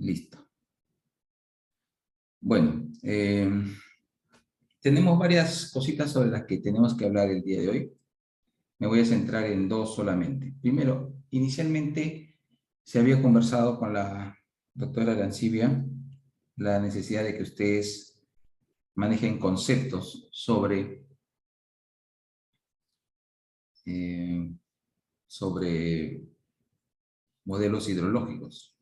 Listo. Bueno, tenemos varias cositas sobre las que tenemos que hablar el día de hoy. Me voy a centrar en dos solamente. Primero, inicialmente se había conversado con la doctora Arancibia la necesidad de que ustedes manejen conceptos sobre modelos hidrológicos.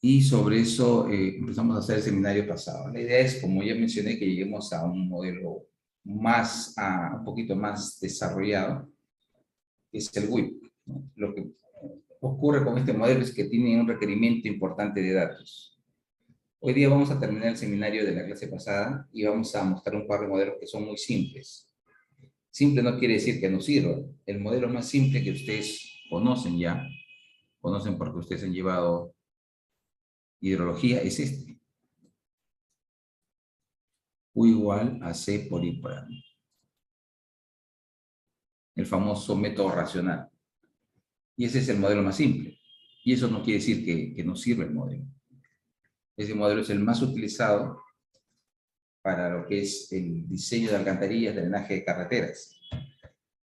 Y sobre eso empezamos a hacer el seminario pasado. La idea es, como ya mencioné, que lleguemos a un modelo un poquito más desarrollado, que es el WIP, ¿no? Lo que ocurre con este modelo es que tiene un requerimiento importante de datos. Hoy día vamos a terminar el seminario de la clase pasada y vamos a mostrar un par de modelos que son muy simples. Simple no quiere decir que no sirva. El modelo más simple que ustedes conocen porque ustedes han llevado hidrología, es este. U igual a C por I por A. El famoso método racional. Y ese es el modelo más simple. Y eso no quiere decir que no sirva el modelo. Ese modelo es el más utilizado para lo que es el diseño de alcantarillas, drenaje de carreteras.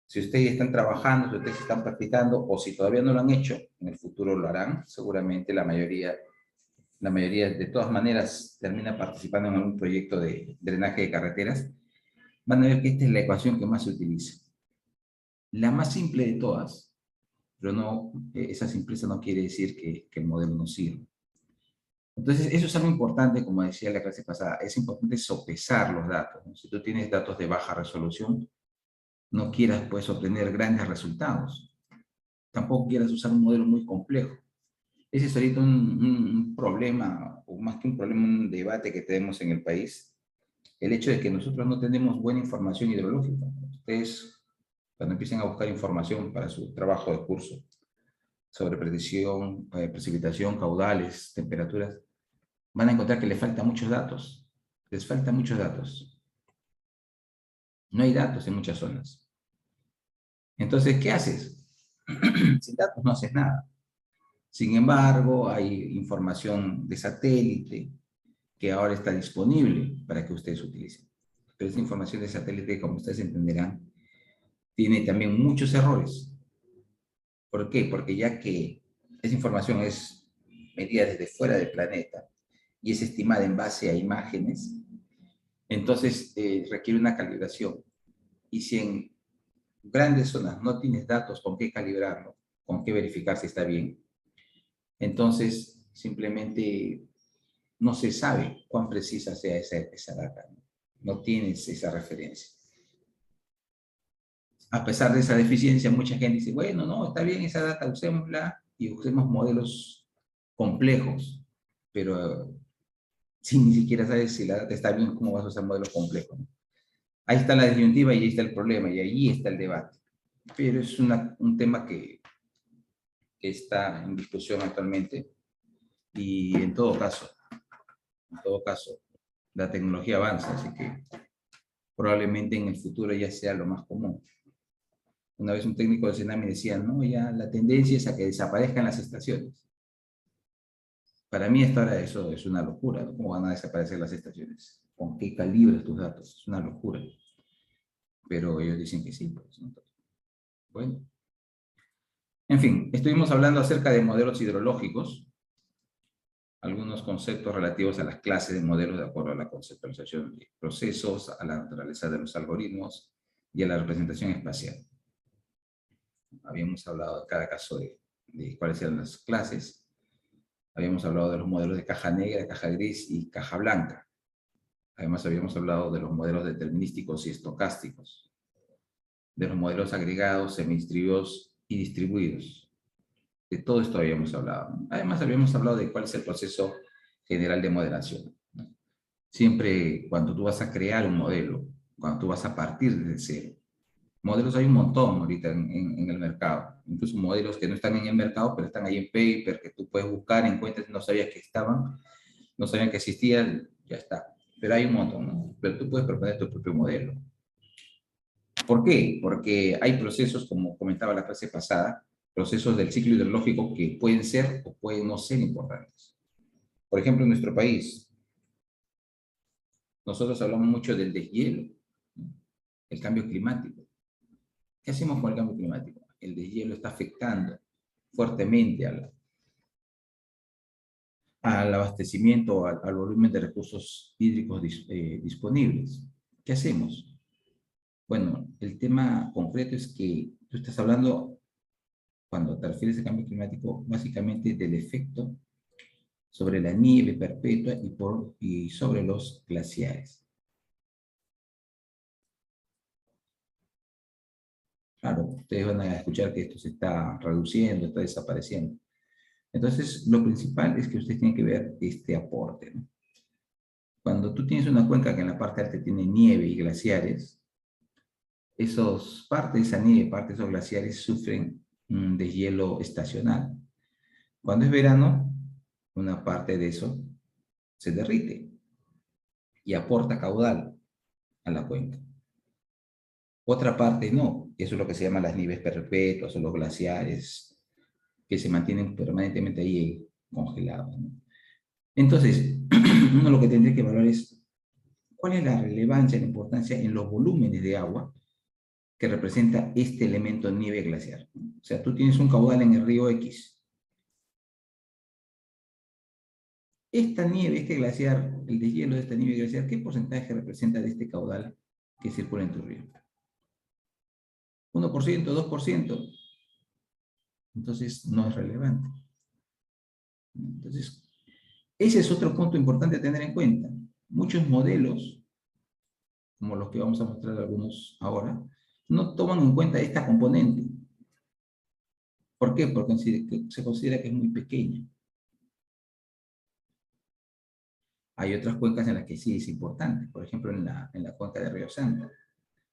Si ustedes están trabajando, si ustedes están practicando, o si todavía no lo han hecho, en el futuro lo harán, seguramente la mayoría de todas maneras termina participando en algún proyecto de drenaje de carreteras, van a ver que esta es la ecuación que más se utiliza. La más simple de todas, pero no, esa simpleza no quiere decir que el modelo no sirva. Entonces, eso es algo importante, como decía la clase pasada, es importante sopesar los datos, ¿no? Si tú tienes datos de baja resolución, no quieras pues obtener grandes resultados. Tampoco quieras usar un modelo muy complejo. Ese es ahorita un problema, o más que un problema, un debate que tenemos en el país. El hecho de que nosotros no tenemos buena información hidrológica. Ustedes, cuando empiecen a buscar información para su trabajo de curso sobre precipitación, caudales, temperaturas, van a encontrar que les faltan muchos datos. Les faltan muchos datos. No hay datos en muchas zonas. Entonces, ¿qué haces? Sin datos no haces nada. Sin embargo, hay información de satélite que ahora está disponible para que ustedes utilicen. Pero esta información de satélite, como ustedes entenderán, tiene también muchos errores. ¿Por qué? Porque ya que esa información es medida desde fuera del planeta y es estimada en base a imágenes, entonces requiere una calibración. Y si en grandes zonas no tienes datos con qué calibrarlo, con qué verificar si está bien, entonces simplemente no se sabe cuán precisa sea esa data. No tienes esa referencia. A pesar de esa deficiencia, mucha gente dice, bueno, no, está bien esa data, usémosla y usemos modelos complejos, pero si ni siquiera sabes si la data está bien, ¿cómo vas a usar modelos complejos? Ahí está la disyuntiva y ahí está el problema y ahí está el debate. Pero es un tema que está en discusión actualmente y en todo caso, la tecnología avanza, así que probablemente en el futuro ya sea lo más común. Una vez un técnico de Senami decía, no, ya la tendencia es a que desaparezcan las estaciones. Para mí hasta ahora eso es una locura, ¿no? ¿Cómo van a desaparecer las estaciones? ¿Con qué calibras tus datos? Es una locura. Pero ellos dicen que sí, pues, ¿no? Bueno. En fin, estuvimos hablando acerca de modelos hidrológicos, algunos conceptos relativos a las clases de modelos de acuerdo a la conceptualización de procesos, a la naturaleza de los algoritmos y a la representación espacial. Habíamos hablado de cada caso de cuáles eran las clases. Habíamos hablado de los modelos de caja negra, caja gris y caja blanca. Además, habíamos hablado de los modelos determinísticos y estocásticos, de los modelos agregados, semidistribuidos y distribuidos. De todo esto habíamos hablado. Además, habíamos hablado de cuál es el proceso general de modelación. Siempre cuando tú vas a crear un modelo, cuando tú vas a partir desde cero, modelos hay un montón ahorita en el mercado, incluso modelos que no están en el mercado, pero están ahí en paper, que tú puedes buscar, encuentras, no sabías que estaban, no sabían que existían, ya está. Pero hay un montón, ¿no? Pero tú puedes proponer tu propio modelo. ¿Por qué? Porque hay procesos, como comentaba la clase pasada, procesos del ciclo hidrológico que pueden ser o pueden no ser importantes. Por ejemplo, en nuestro país, nosotros hablamos mucho del deshielo, el cambio climático. ¿Qué hacemos con el cambio climático? El deshielo está afectando fuertemente al abastecimiento, al volumen de recursos hídricos disponibles. ¿Qué hacemos? Bueno, el tema concreto es que tú estás hablando, cuando te refieres al cambio climático, básicamente del efecto sobre la nieve perpetua y sobre los glaciares. Claro, ustedes van a escuchar que esto se está reduciendo, está desapareciendo. Entonces, lo principal es que ustedes tienen que ver este aporte, ¿no? Cuando tú tienes una cuenca que en la parte alta tiene nieve y glaciares, parte de esa nieve, parte de esos glaciares sufren un deshielo estacional. Cuando es verano, una parte de eso se derrite y aporta caudal a la cuenca. Otra parte no, eso es lo que se llama las nieves perpetuas o los glaciares, que se mantienen permanentemente ahí congelados, ¿no? Entonces, uno lo que tendría que evaluar es cuál es la relevancia, la importancia en los volúmenes de agua que representa este elemento nieve glaciar. O sea, tú tienes un caudal en el río X. Esta nieve, este glaciar, el deshielo de esta nieve glaciar, ¿qué porcentaje representa de este caudal que circula en tu río? ¿1%, 2%? Entonces, no es relevante. Entonces, ese es otro punto importante a tener en cuenta. Muchos modelos, como los que vamos a mostrar algunos ahora, no toman en cuenta esta componente. ¿Por qué? Porque se considera que es muy pequeña. Hay otras cuencas en las que sí es importante. Por ejemplo, en la cuenca de Río Santa.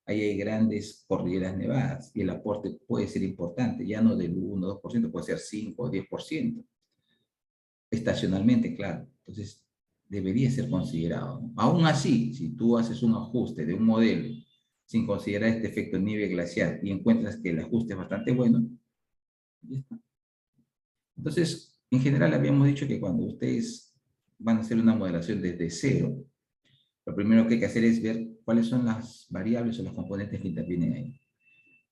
Ahí hay grandes cordilleras nevadas y el aporte puede ser importante, ya no del 1 o 2%, puede ser 5 o 10%. Estacionalmente, claro. Entonces, debería ser considerado, ¿no? Aún así, si tú haces un ajuste de un modelo sin considerar este efecto nieve glaciar y encuentras que el ajuste es bastante bueno, ya está. Entonces, en general habíamos dicho que cuando ustedes van a hacer una modelación desde cero, lo primero que hay que hacer es ver cuáles son las variables o los componentes que intervienen ahí.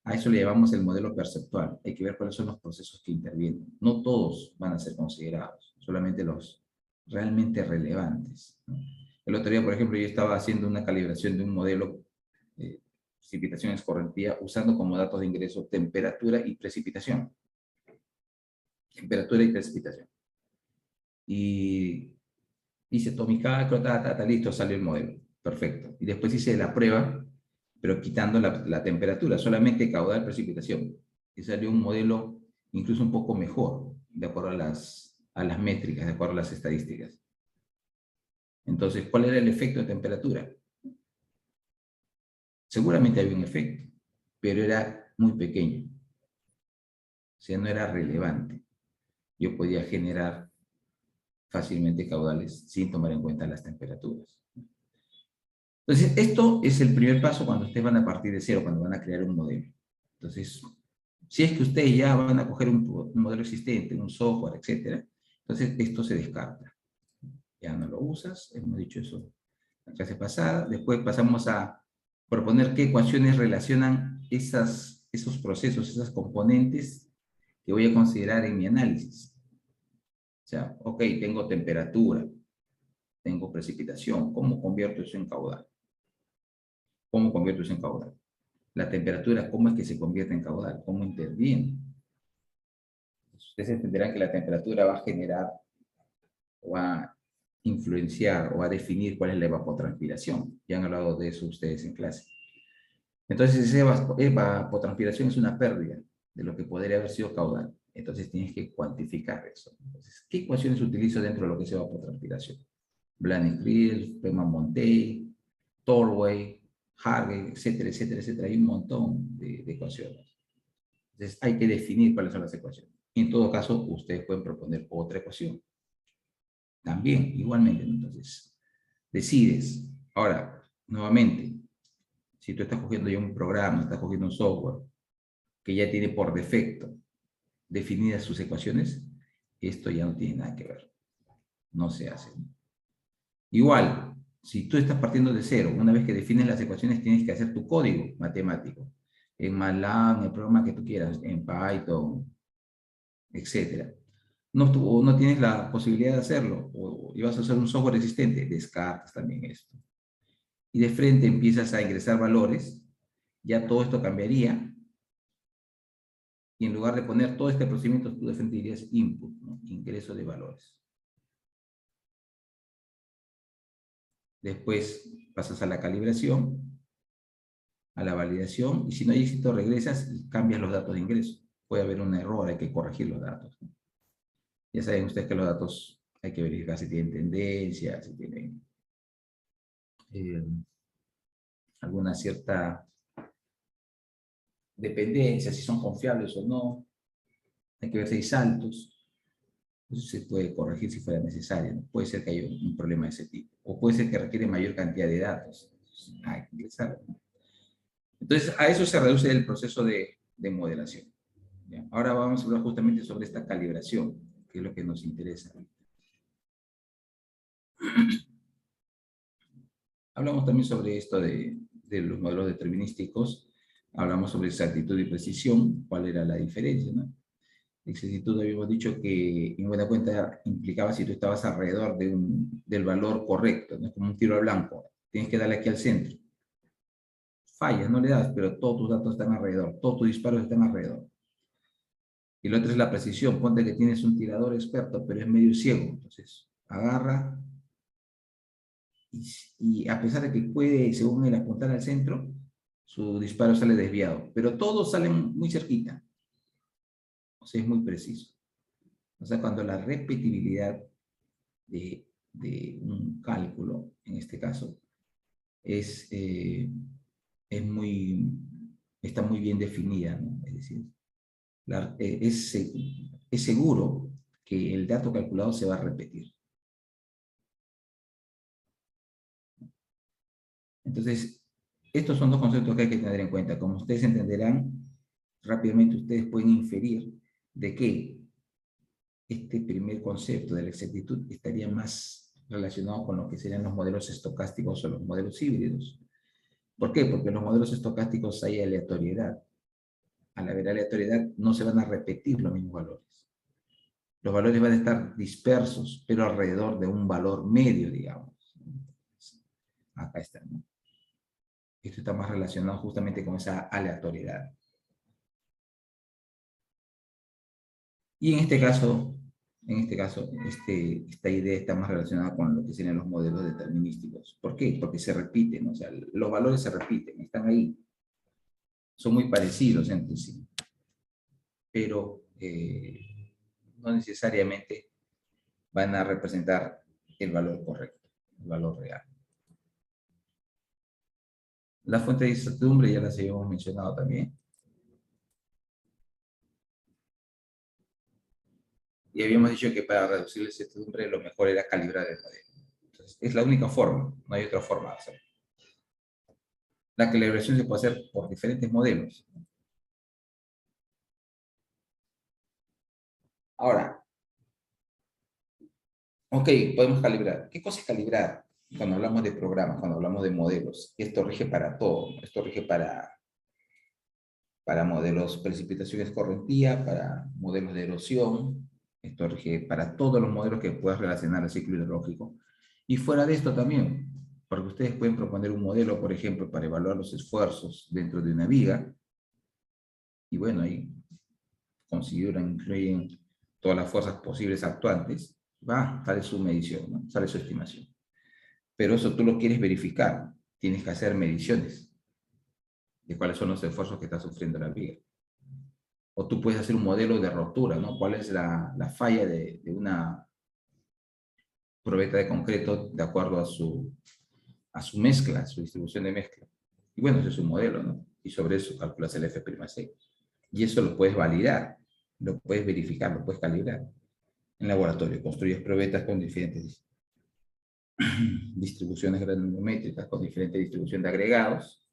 A eso le llamamos el modelo perceptual. Hay que ver cuáles son los procesos que intervienen. No todos van a ser considerados, solamente los realmente relevantes, ¿no? El otro día, por ejemplo, yo estaba haciendo una calibración de un modelo de precipitación escorrentía usando como datos de ingreso temperatura y precipitación. Temperatura y precipitación. Y hice todo mi cálculo, listo, salió el modelo. Perfecto. Y después hice la prueba, pero quitando la temperatura, solamente caudal, precipitación. Y salió un modelo incluso un poco mejor, de acuerdo a las métricas, de acuerdo a las estadísticas. Entonces, ¿cuál era el efecto de temperatura? Seguramente había un efecto, pero era muy pequeño. O sea, no era relevante. Yo podía generar fácilmente caudales sin tomar en cuenta las temperaturas. Entonces, esto es el primer paso cuando ustedes van a partir de cero, cuando van a crear un modelo. Entonces, si es que ustedes ya van a coger un modelo existente, un software, etc., entonces esto se descarta. Ya no lo usas, hemos dicho eso en la clase pasada. Después pasamos a proponer qué ecuaciones relacionan esos procesos, esas componentes que voy a considerar en mi análisis. O sea, ok, tengo temperatura, tengo precipitación, ¿cómo convierto eso en caudal? ¿Cómo convierto eso en caudal? La temperatura, ¿cómo es que se convierte en caudal? ¿Cómo interviene? Ustedes entenderán que la temperatura va a generar, o va a influenciar, o va a definir cuál es la evapotranspiración. Ya han hablado de eso ustedes en clase. Entonces, esa evapotranspiración es una pérdida de lo que podría haber sido caudal. Entonces, tienes que cuantificar eso. Entonces, ¿qué ecuaciones utilizo dentro de lo que es evapotranspiración? Blaine-Creel, Pema-Montey, Torway, Hargey, etcétera, etcétera, etcétera. Hay un montón de ecuaciones. Entonces, hay que definir cuáles son las ecuaciones. Y en todo caso, ustedes pueden proponer otra ecuación. También, igualmente. Entonces, decides. Ahora, nuevamente, si tú estás cogiendo ya un programa, estás cogiendo un software que ya tiene por defecto definidas sus ecuaciones, esto ya no tiene nada que ver. No se hace. Igual, si tú estás partiendo de cero, una vez que defines las ecuaciones, tienes que hacer tu código matemático. En MATLAB, en el programa que tú quieras, en Python, etc. No tienes la posibilidad de hacerlo, y vas a usar un software existente, descartas también esto. Y de frente empiezas a ingresar valores, ya todo esto cambiaría, y en lugar de poner todo este procedimiento, tú de frente dirías input, ¿no? Ingreso de valores. Después pasas a la calibración, a la validación, y si no hay éxito regresas y cambias los datos de ingreso. Puede haber un error, hay que corregir los datos. Ya saben ustedes que los datos hay que verificar si tienen tendencia, si tienen alguna cierta dependencia, si son confiables o no. Hay que ver si hay saltos. Eso se puede corregir si fuera necesario, ¿no? Puede ser que haya un problema de ese tipo. O puede ser que requiere mayor cantidad de datos. Hay que ingresar, ¿no? Entonces, a eso se reduce el proceso de modelación. ¿Ya? Ahora vamos a hablar justamente sobre esta calibración, que es lo que nos interesa. Hablamos también sobre esto de los modelos determinísticos. Hablamos sobre exactitud y precisión, cuál era la diferencia, ¿no? Exactitud habíamos dicho que en buena cuenta implicaba si tú estabas alrededor del valor correcto, no es como un tiro al blanco, tienes que darle aquí al centro. Fallas, no le das, pero todos tus datos están alrededor, todos tus disparos están alrededor. Y lo otro es la precisión, ponte que tienes un tirador experto, pero es medio ciego, entonces agarra y a pesar de que puede, según él, apuntar al centro, su disparo sale desviado, pero todos salen muy cerquita, o sea, es muy preciso. O sea, cuando la repetibilidad de un cálculo, en este caso, está muy bien definida, ¿no? Es decir, es seguro que el dato calculado se va a repetir. Entonces, estos son dos conceptos que hay que tener en cuenta. Como ustedes entenderán, rápidamente ustedes pueden inferir de que este primer concepto de la exactitud estaría más relacionado con lo que serían los modelos estocásticos o los modelos híbridos. ¿Por qué? Porque en los modelos estocásticos hay aleatoriedad. Al haber aleatoriedad no se van a repetir los mismos valores. Los valores van a estar dispersos, pero alrededor de un valor medio, digamos. Acá está, ¿no? Esto está más relacionado justamente con esa aleatoriedad. Y en este caso, esta idea está más relacionada con lo que serían los modelos determinísticos. ¿Por qué? Porque se repiten, o sea, los valores se repiten, están ahí. Son muy parecidos entre sí. Pero no necesariamente van a representar el valor correcto, el valor real. La fuente de incertidumbre ya las habíamos mencionado también. Y habíamos dicho que para reducir la incertidumbre lo mejor era calibrar el modelo. Entonces, es la única forma, no hay otra forma de hacerlo. La calibración se puede hacer por diferentes modelos. Ahora, ok, podemos calibrar. ¿Qué cosa es calibrar? Cuando hablamos de programas, cuando hablamos de modelos, esto rige para todo. Esto rige para modelos precipitación escorrentía, para modelos de erosión. Esto rige para todos los modelos que puedas relacionar al ciclo hidrológico. Y fuera de esto también, porque ustedes pueden proponer un modelo, por ejemplo, para evaluar los esfuerzos dentro de una viga. Y bueno, ahí consideran, incluyen todas las fuerzas posibles actuantes. Sale su medición, ¿no? Sale su estimación. Pero eso tú lo quieres verificar. Tienes que hacer mediciones de cuáles son los esfuerzos que está sufriendo la viga. O tú puedes hacer un modelo de rotura, ¿no? ¿Cuál es la falla de una probeta de concreto de acuerdo a su mezcla, a su distribución de mezcla? Y bueno, ese es un modelo, ¿no? Y sobre eso calculas el F'6. Y eso lo puedes validar, lo puedes verificar, lo puedes calibrar. En laboratorio construyes probetas con diferentes distribuciones granulométricas, con diferente distribución de agregados,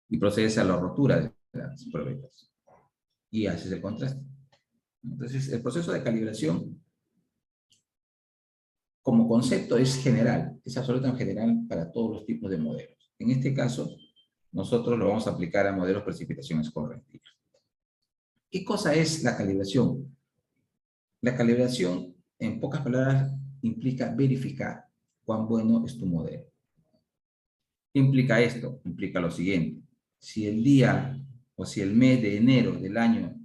y procedes a la rotura de las probetas. Y haces el contraste. Entonces, el proceso de calibración como concepto es general, es absolutamente general para todos los tipos de modelos. En este caso, nosotros lo vamos a aplicar a modelos de precipitación escorrentina. ¿Qué cosa es la calibración? La calibración, en pocas palabras, implica verificar cuán bueno es tu modelo. ¿Qué implica esto? Implica lo siguiente. Si el día o si el mes de enero del año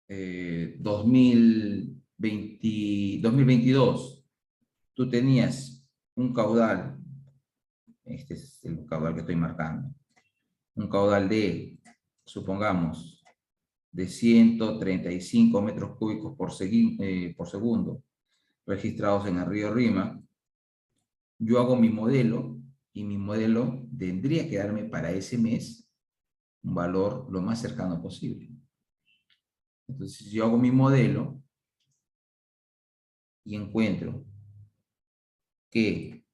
2022, tú tenías un caudal, este es el caudal que estoy marcando, un caudal de, supongamos, de 135 metros cúbicos por segundo, registrados en el río Rima, yo hago mi modelo y mi modelo tendría que darme para ese mes un valor lo más cercano posible. Entonces, yo hago mi modelo y encuentro que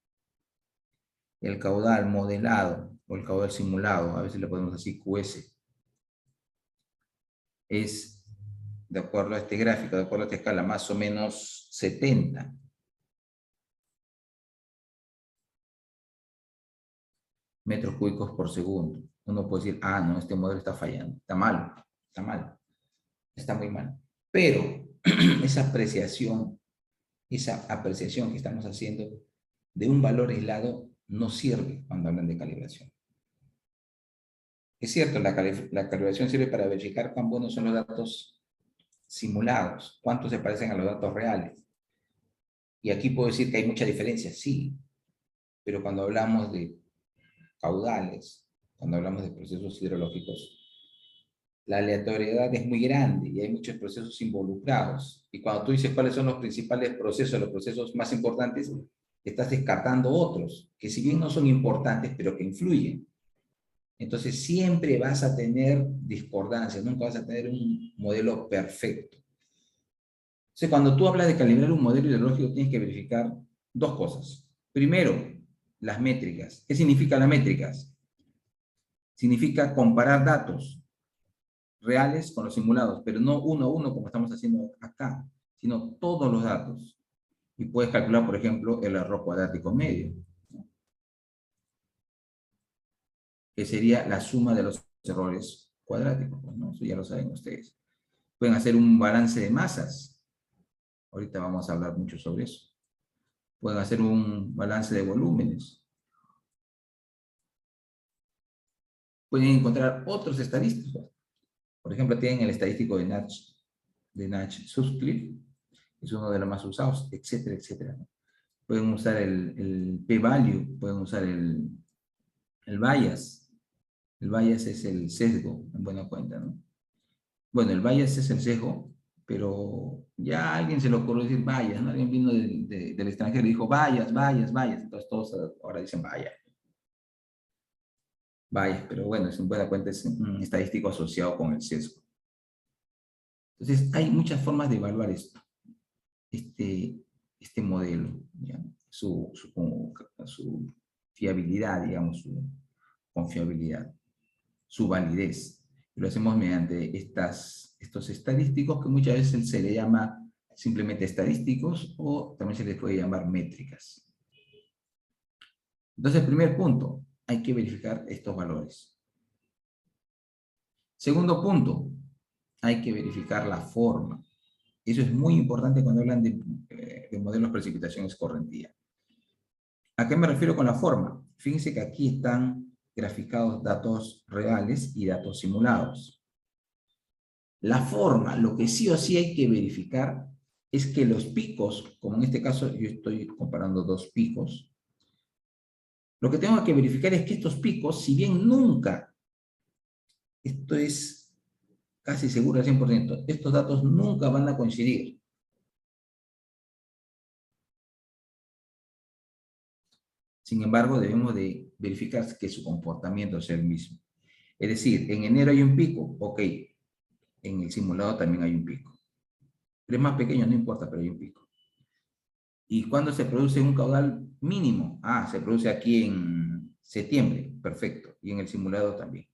el caudal modelado o el caudal simulado, a veces le podemos decir QS, es, de acuerdo a este gráfico, de acuerdo a esta escala, más o menos 70 metros cúbicos por segundo. Uno puede decir, ah, no, este modelo está fallando, está mal, está muy mal. Pero esa apreciación que estamos haciendo de un valor aislado no sirve cuando hablan de calibración. Es cierto, la calibración sirve para verificar cuán buenos son los datos simulados, cuántos se parecen a los datos reales. Y aquí puedo decir que hay mucha diferencia, sí, pero cuando hablamos de caudales, cuando hablamos de procesos hidrológicos, la aleatoriedad es muy grande y hay muchos procesos involucrados. Y cuando tú dices cuáles son los principales procesos, los procesos más importantes, estás descartando otros, que si bien no son importantes, pero que influyen. Entonces siempre vas a tener discordancias, nunca vas a tener un modelo perfecto. Entonces, cuando tú hablas de calibrar un modelo hidrológico, tienes que verificar dos cosas. Primero, las métricas. ¿Qué significa las métricas? Significa comparar datos reales con los simulados, pero no uno a uno como estamos haciendo acá, sino todos los datos. Y puedes calcular, por ejemplo, el error cuadrático medio, que sería la suma de los errores cuadráticos, ¿no? Eso ya lo saben ustedes. Pueden hacer un balance de masas. Ahorita vamos a hablar mucho sobre eso. Pueden hacer un balance de volúmenes. Pueden encontrar otros estadísticos. Por ejemplo, tienen el estadístico de Nash-Sutcliffe, es uno de los más usados, etcétera, etcétera, ¿no? Pueden usar el p-value, pueden usar el bias. El bias es el sesgo, en buena cuenta, ¿no? Bueno, el bias es el sesgo, pero ya a alguien se le ocurrió decir bias, ¿no? Alguien vino del extranjero y dijo bias, bias, bias. Entonces todos ahora dicen bias. Bias, pero bueno, en buena cuenta es un estadístico asociado con el sesgo. Entonces, hay muchas formas de evaluar esto, este modelo, ¿ya? Su fiabilidad, digamos, su confiabilidad, su validez. Lo hacemos mediante estos estadísticos que muchas veces se le llama simplemente estadísticos o también se les puede llamar métricas. Entonces, primer punto, hay que verificar estos valores. Segundo punto, hay que verificar la forma. Eso es muy importante cuando hablan de modelos de precipitación escorrentina. ¿A qué me refiero con la forma? Fíjense que aquí están graficados datos reales y datos simulados. La forma, lo que sí o sí hay que verificar es que los picos, como en este caso yo estoy comparando dos picos, lo que tengo que verificar es que estos picos, si bien nunca, esto es casi seguro al 100%, estos datos nunca van a coincidir. Sin embargo, debemos de verificar que su comportamiento sea el mismo. Es decir, en enero hay un pico, ok, en el simulado también hay un pico. Pero es más pequeño, no importa, pero hay un pico. ¿Y cuándo se produce un caudal mínimo? Ah, se produce aquí en septiembre, perfecto, y en el simulado también.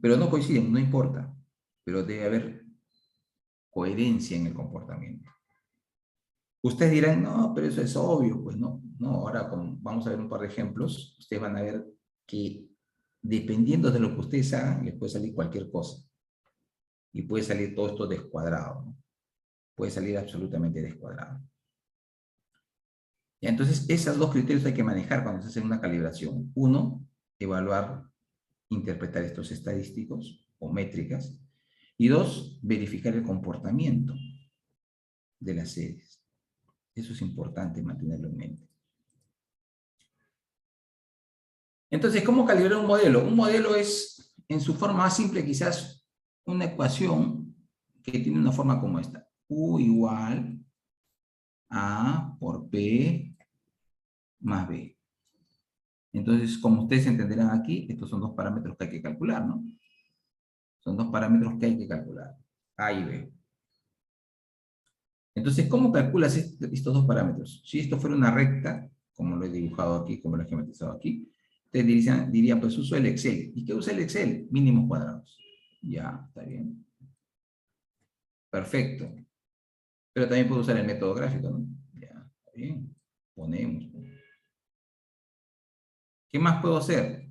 Pero no coinciden, no importa, pero debe haber coherencia en el comportamiento. Ustedes dirán, no, pero eso es obvio. Pues no, no, ahora vamos a ver un par de ejemplos. Ustedes van a ver que dependiendo de lo que ustedes hagan, les puede salir cualquier cosa. Y puede salir todo esto descuadrado, ¿no? Puede salir absolutamente descuadrado. Y entonces, esos dos criterios hay que manejar cuando se hace una calibración. Uno, evaluar, interpretar estos estadísticos o métricas. Y dos, verificar el comportamiento de las series. Eso es importante mantenerlo en mente. Entonces, ¿cómo calibrar un modelo? Un modelo es, en su forma más simple, quizás una ecuación que tiene una forma como esta. U igual A por P más B. Entonces, como ustedes entenderán aquí, estos son dos parámetros que hay que calcular, ¿no? Son dos parámetros que hay que calcular, A y B. Entonces, ¿cómo calculas estos dos parámetros? Si esto fuera una recta, como lo he dibujado aquí, como lo he esquematizado aquí, ustedes dirían, pues uso el Excel. ¿Y qué usa el Excel? Mínimos cuadrados. Ya, está bien. Perfecto. Pero también puedo usar el método gráfico, ¿no? Ya, está bien. Ponemos. ¿Qué más puedo hacer?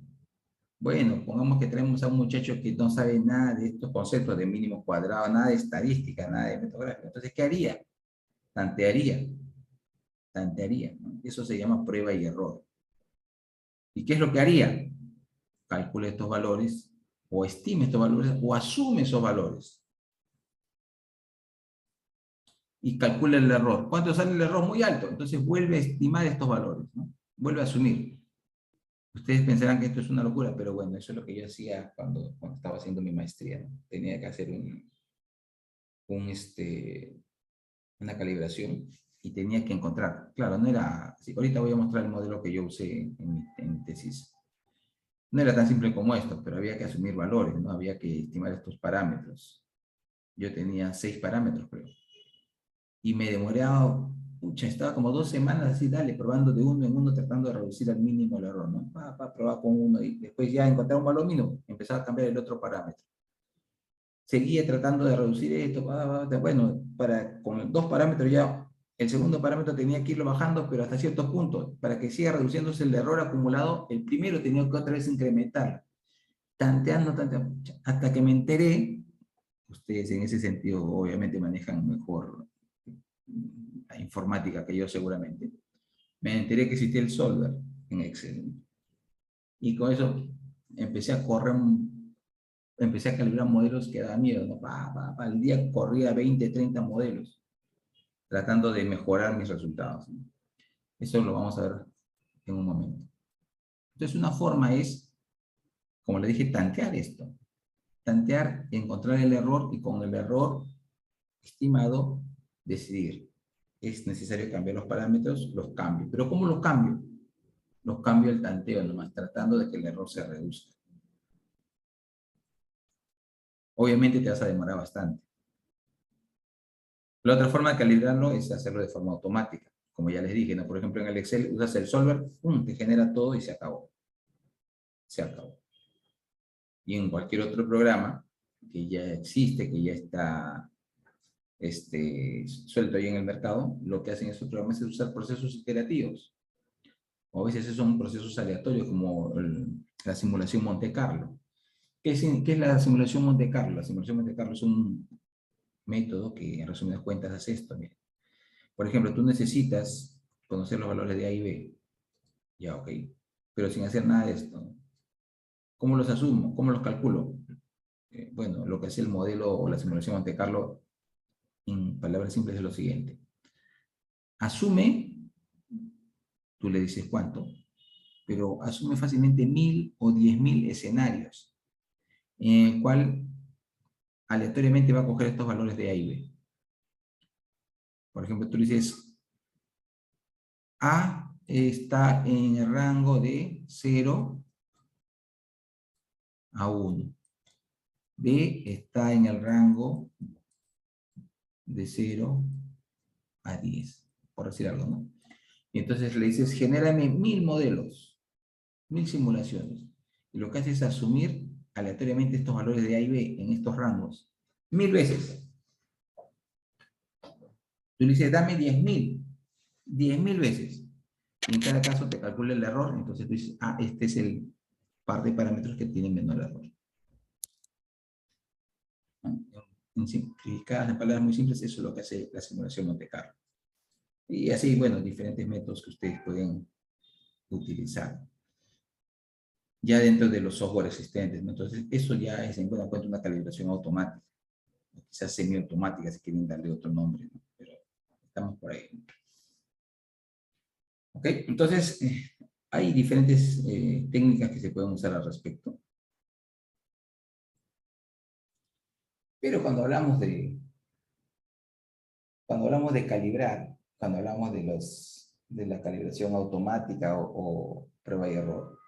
Bueno, pongamos que traemos a un muchacho que no sabe nada de estos conceptos de mínimos cuadrados, nada de estadística, nada de método gráfico. Entonces, ¿qué haría? Tantearía. Tantearía, ¿no? Eso se llama prueba y error. ¿Y qué es lo que haría? Calcule estos valores, o estime estos valores, o asume esos valores. Y calcula el error. ¿Cuánto sale el error? Muy alto. Entonces vuelve a estimar estos valores, ¿no? Vuelve a asumir. Ustedes pensarán que esto es una locura, pero bueno, eso es lo que yo hacía cuando estaba haciendo mi maestría, ¿no? Tenía que hacer una calibración y tenía que encontrar. Claro, no era así. Ahorita voy a mostrar el modelo que yo usé en mi tesis. No era tan simple como esto, pero había que asumir valores, ¿no? Había que estimar estos parámetros. Yo tenía 6 parámetros, creo. Y me demoré, pucha, estaba como 2 semanas así, dale, probando de uno en uno, tratando de reducir al mínimo el error, ¿no? Probaba con uno y después ya encontraba un valor mínimo, empezaba a cambiar el otro parámetro. Seguía tratando de reducir esto, bueno, con 2 parámetros ya, el segundo parámetro tenía que irlo bajando, pero hasta cierto punto, para que siga reduciéndose el error acumulado, el primero tenía que otra vez incrementar, tanteando, hasta que me enteré, ustedes en ese sentido obviamente manejan mejor la informática que yo seguramente, me enteré que existía el solver en Excel. Y con eso empecé a empecé a calibrar modelos que daban miedo, ¿no? Al día corría 20, 30 modelos, tratando de mejorar mis resultados, ¿no? Eso lo vamos a ver en un momento. Entonces, una forma es, como le dije, tantear esto. Tantear, encontrar el error y con el error estimado, decidir. Es necesario cambiar los parámetros, los cambio. ¿Pero cómo los cambio? Los cambio al tanteo nomás, tratando de que el error se reduzca. Obviamente te vas a demorar bastante. La otra forma de calibrarlo es hacerlo de forma automática. Como ya les dije, ¿no? Por ejemplo, en el Excel usas el solver, ¡pum!, te genera todo y se acabó. Se acabó. Y en cualquier otro programa que ya existe, que ya está suelto ahí en el mercado, lo que hacen esos programas es usar procesos iterativos. O a veces son procesos aleatorios, como la simulación Monte Carlo. ¿Qué es la simulación Monte Carlo? La simulación Monte Carlo es un método que, en resumidas cuentas, hace esto. Mira. Por ejemplo, tú necesitas conocer los valores de A y B. Ya, ok. Pero sin hacer nada de esto. ¿Cómo los asumo? ¿Cómo los calculo? Bueno, lo que hace el modelo o la simulación Monte Carlo, en palabras simples, es lo siguiente. Asume, tú le dices cuánto, pero asume fácilmente 1000 o 10.000 escenarios, en el cual aleatoriamente va a coger estos valores de A y B. Por ejemplo, tú dices, A está en el rango de 0 a 1. B está en el rango de 0 a 10, por decir algo, ¿no? Y entonces le dices, genérame 1000 modelos, 1000 simulaciones. Y lo que hace es asumir aleatoriamente estos valores de A y B en estos rangos. 1000 veces. Tú le dices, dame 10.000 veces. Y en cada caso te calcula el error, entonces tú dices, ah, este es el par de parámetros que tienen menor error. ¿No? En simplificadas, en palabras muy simples, eso es lo que hace la simulación Monte Carlo. Y así, bueno, diferentes métodos que ustedes pueden utilizar ya dentro de los software existentes, ¿no? Entonces, eso ya es en buena cuenta una calibración automática, quizás semiautomática, si quieren darle otro nombre, ¿no? Pero estamos por ahí, ¿no? ¿Ok? Entonces, hay diferentes técnicas que se pueden usar al respecto. Pero cuando hablamos de calibrar, cuando hablamos de la calibración automática o prueba y error,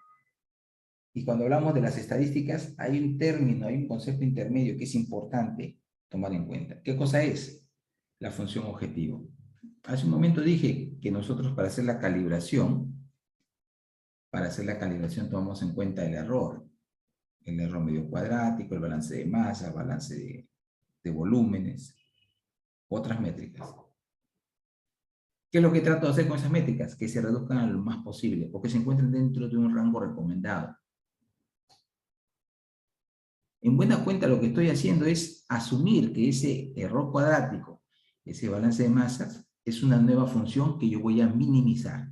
y cuando hablamos de las estadísticas, hay un término, hay un concepto intermedio que es importante tomar en cuenta. ¿Qué cosa es? La función objetivo. Hace un momento dije que nosotros para hacer la calibración tomamos en cuenta el error medio cuadrático, el balance de masa, balance de volúmenes, otras métricas. ¿Qué es lo que trato de hacer con esas métricas? Que se reduzcan a lo más posible o que se encuentren dentro de un rango recomendado. En buena cuenta lo que estoy haciendo es asumir que ese error cuadrático, ese balance de masas, es una nueva función que yo voy a minimizar.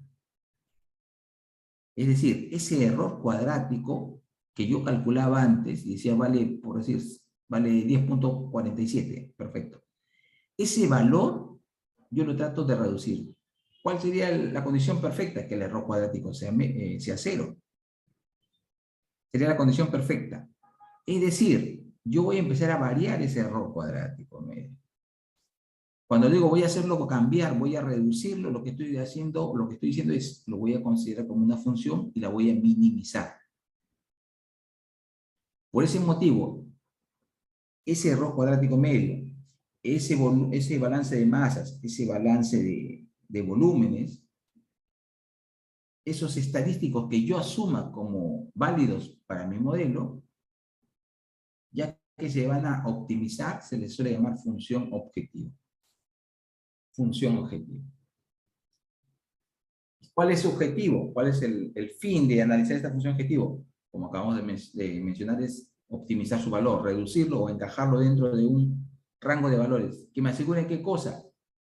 Es decir, ese error cuadrático que yo calculaba antes y decía vale, por decir, vale 10.47, perfecto. Ese valor yo lo trato de reducir. ¿Cuál sería la condición perfecta? Que el error cuadrático sea cero. Sería la condición perfecta. Es decir, yo voy a empezar a variar ese error cuadrático medio. Cuando digo voy a hacerlo cambiar, voy a reducirlo, lo que estoy haciendo, lo que estoy diciendo es, lo voy a considerar como una función y la voy a minimizar. Por ese motivo, ese error cuadrático medio, ese balance de masas, ese balance de volúmenes, esos estadísticos que yo asuma como válidos para mi modelo, ya que se van a optimizar, se les suele llamar función objetivo. Función objetivo. ¿Cuál es su objetivo? ¿Cuál es el fin de analizar esta función objetivo? Como acabamos de mencionar, es optimizar su valor, reducirlo o encajarlo dentro de un rango de valores. ¿Que me aseguren qué cosa?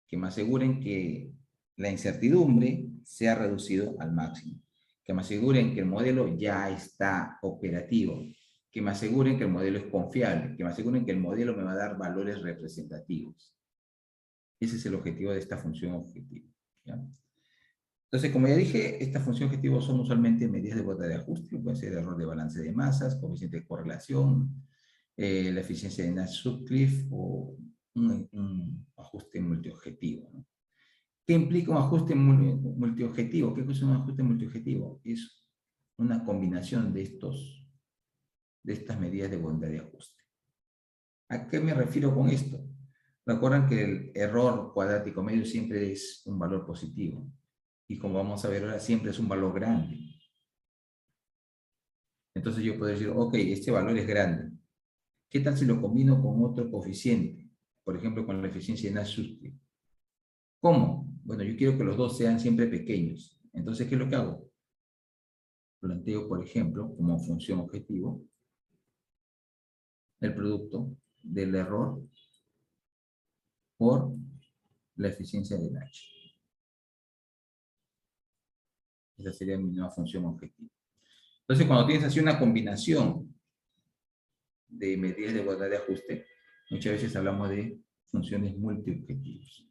Que me aseguren que la incertidumbre sea reducido al máximo. Que me aseguren que el modelo ya está operativo. Que me aseguren que el modelo es confiable. Que me aseguren que el modelo me va a dar valores representativos. Ese es el objetivo de esta función objetivo, ¿ya? Entonces, como ya dije, esta función objetivo son usualmente medidas de bota de ajuste, puede ser error de balance de masas, coeficiente de correlación, la eficiencia de Nash-Sutcliffe o un ajuste multiobjetivo, ¿no? ¿Qué implica un ajuste multiobjetivo? ¿Qué es un ajuste multiobjetivo? Es una combinación de estas medidas de bondad de ajuste. ¿A qué me refiero con esto? Recuerden que el error cuadrático medio siempre es un valor positivo. Y como vamos a ver ahora, siempre es un valor grande. Entonces yo puedo decir, ok, este valor es grande. ¿Qué tal si lo combino con otro coeficiente? Por ejemplo, con la eficiencia de Nash-Sutcliffe. ¿Cómo? Bueno, yo quiero que los dos sean siempre pequeños. Entonces, ¿qué es lo que hago? Planteo, por ejemplo, como función objetivo, el producto del error por la eficiencia de Nash. Esa sería mi nueva función objetivo. Entonces, cuando tienes así una combinación de medidas de igualdad de ajuste, muchas veces hablamos de funciones multiobjetivos.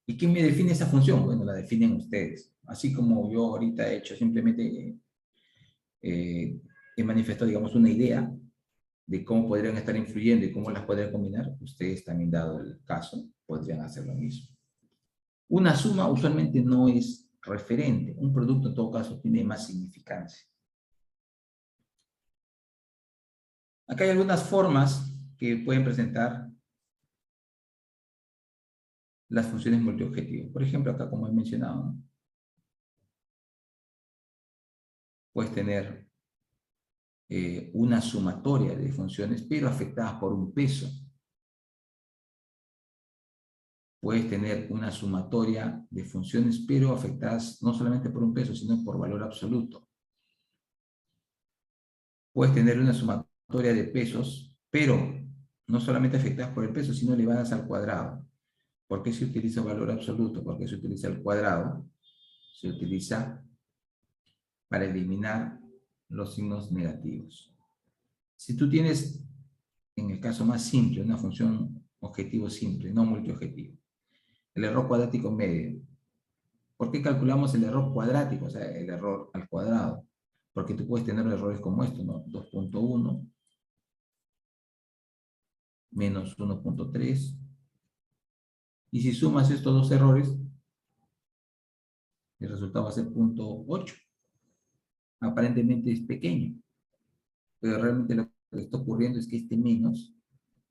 ¿Y quién me define esa función? Bueno, la definen ustedes. Así como yo ahorita he hecho, simplemente he manifestado, digamos, una idea de cómo podrían estar influyendo y cómo las podrían combinar, ustedes también, dado el caso, podrían hacer lo mismo. Una suma usualmente no es referente. Un producto, en todo caso, tiene más significancia. Acá hay algunas formas que pueden presentar las funciones multiobjetivos. Por ejemplo, acá como he mencionado, ¿no? Puedes tener una sumatoria de funciones, pero afectadas por un peso. puedes tener una sumatoria de funciones, pero afectadas no solamente por un peso, sino por valor absoluto. Puedes tener una sumatoria de pesos, pero no solamente afectadas por el peso, sino elevadas al cuadrado. ¿Por qué se utiliza valor absoluto? ¿Por qué se utiliza el cuadrado? Se utiliza para eliminar los signos negativos. Si tú tienes, en el caso más simple, una función objetivo simple, no multiobjetivo, el error cuadrático medio. ¿Por qué calculamos el error cuadrático? O sea, el error al cuadrado. Porque tú puedes tener errores como esto, ¿no? 2.1 menos 1.3. Y si sumas estos dos errores, el resultado va a ser 0.8. Aparentemente es pequeño, pero realmente lo que está ocurriendo es que este menos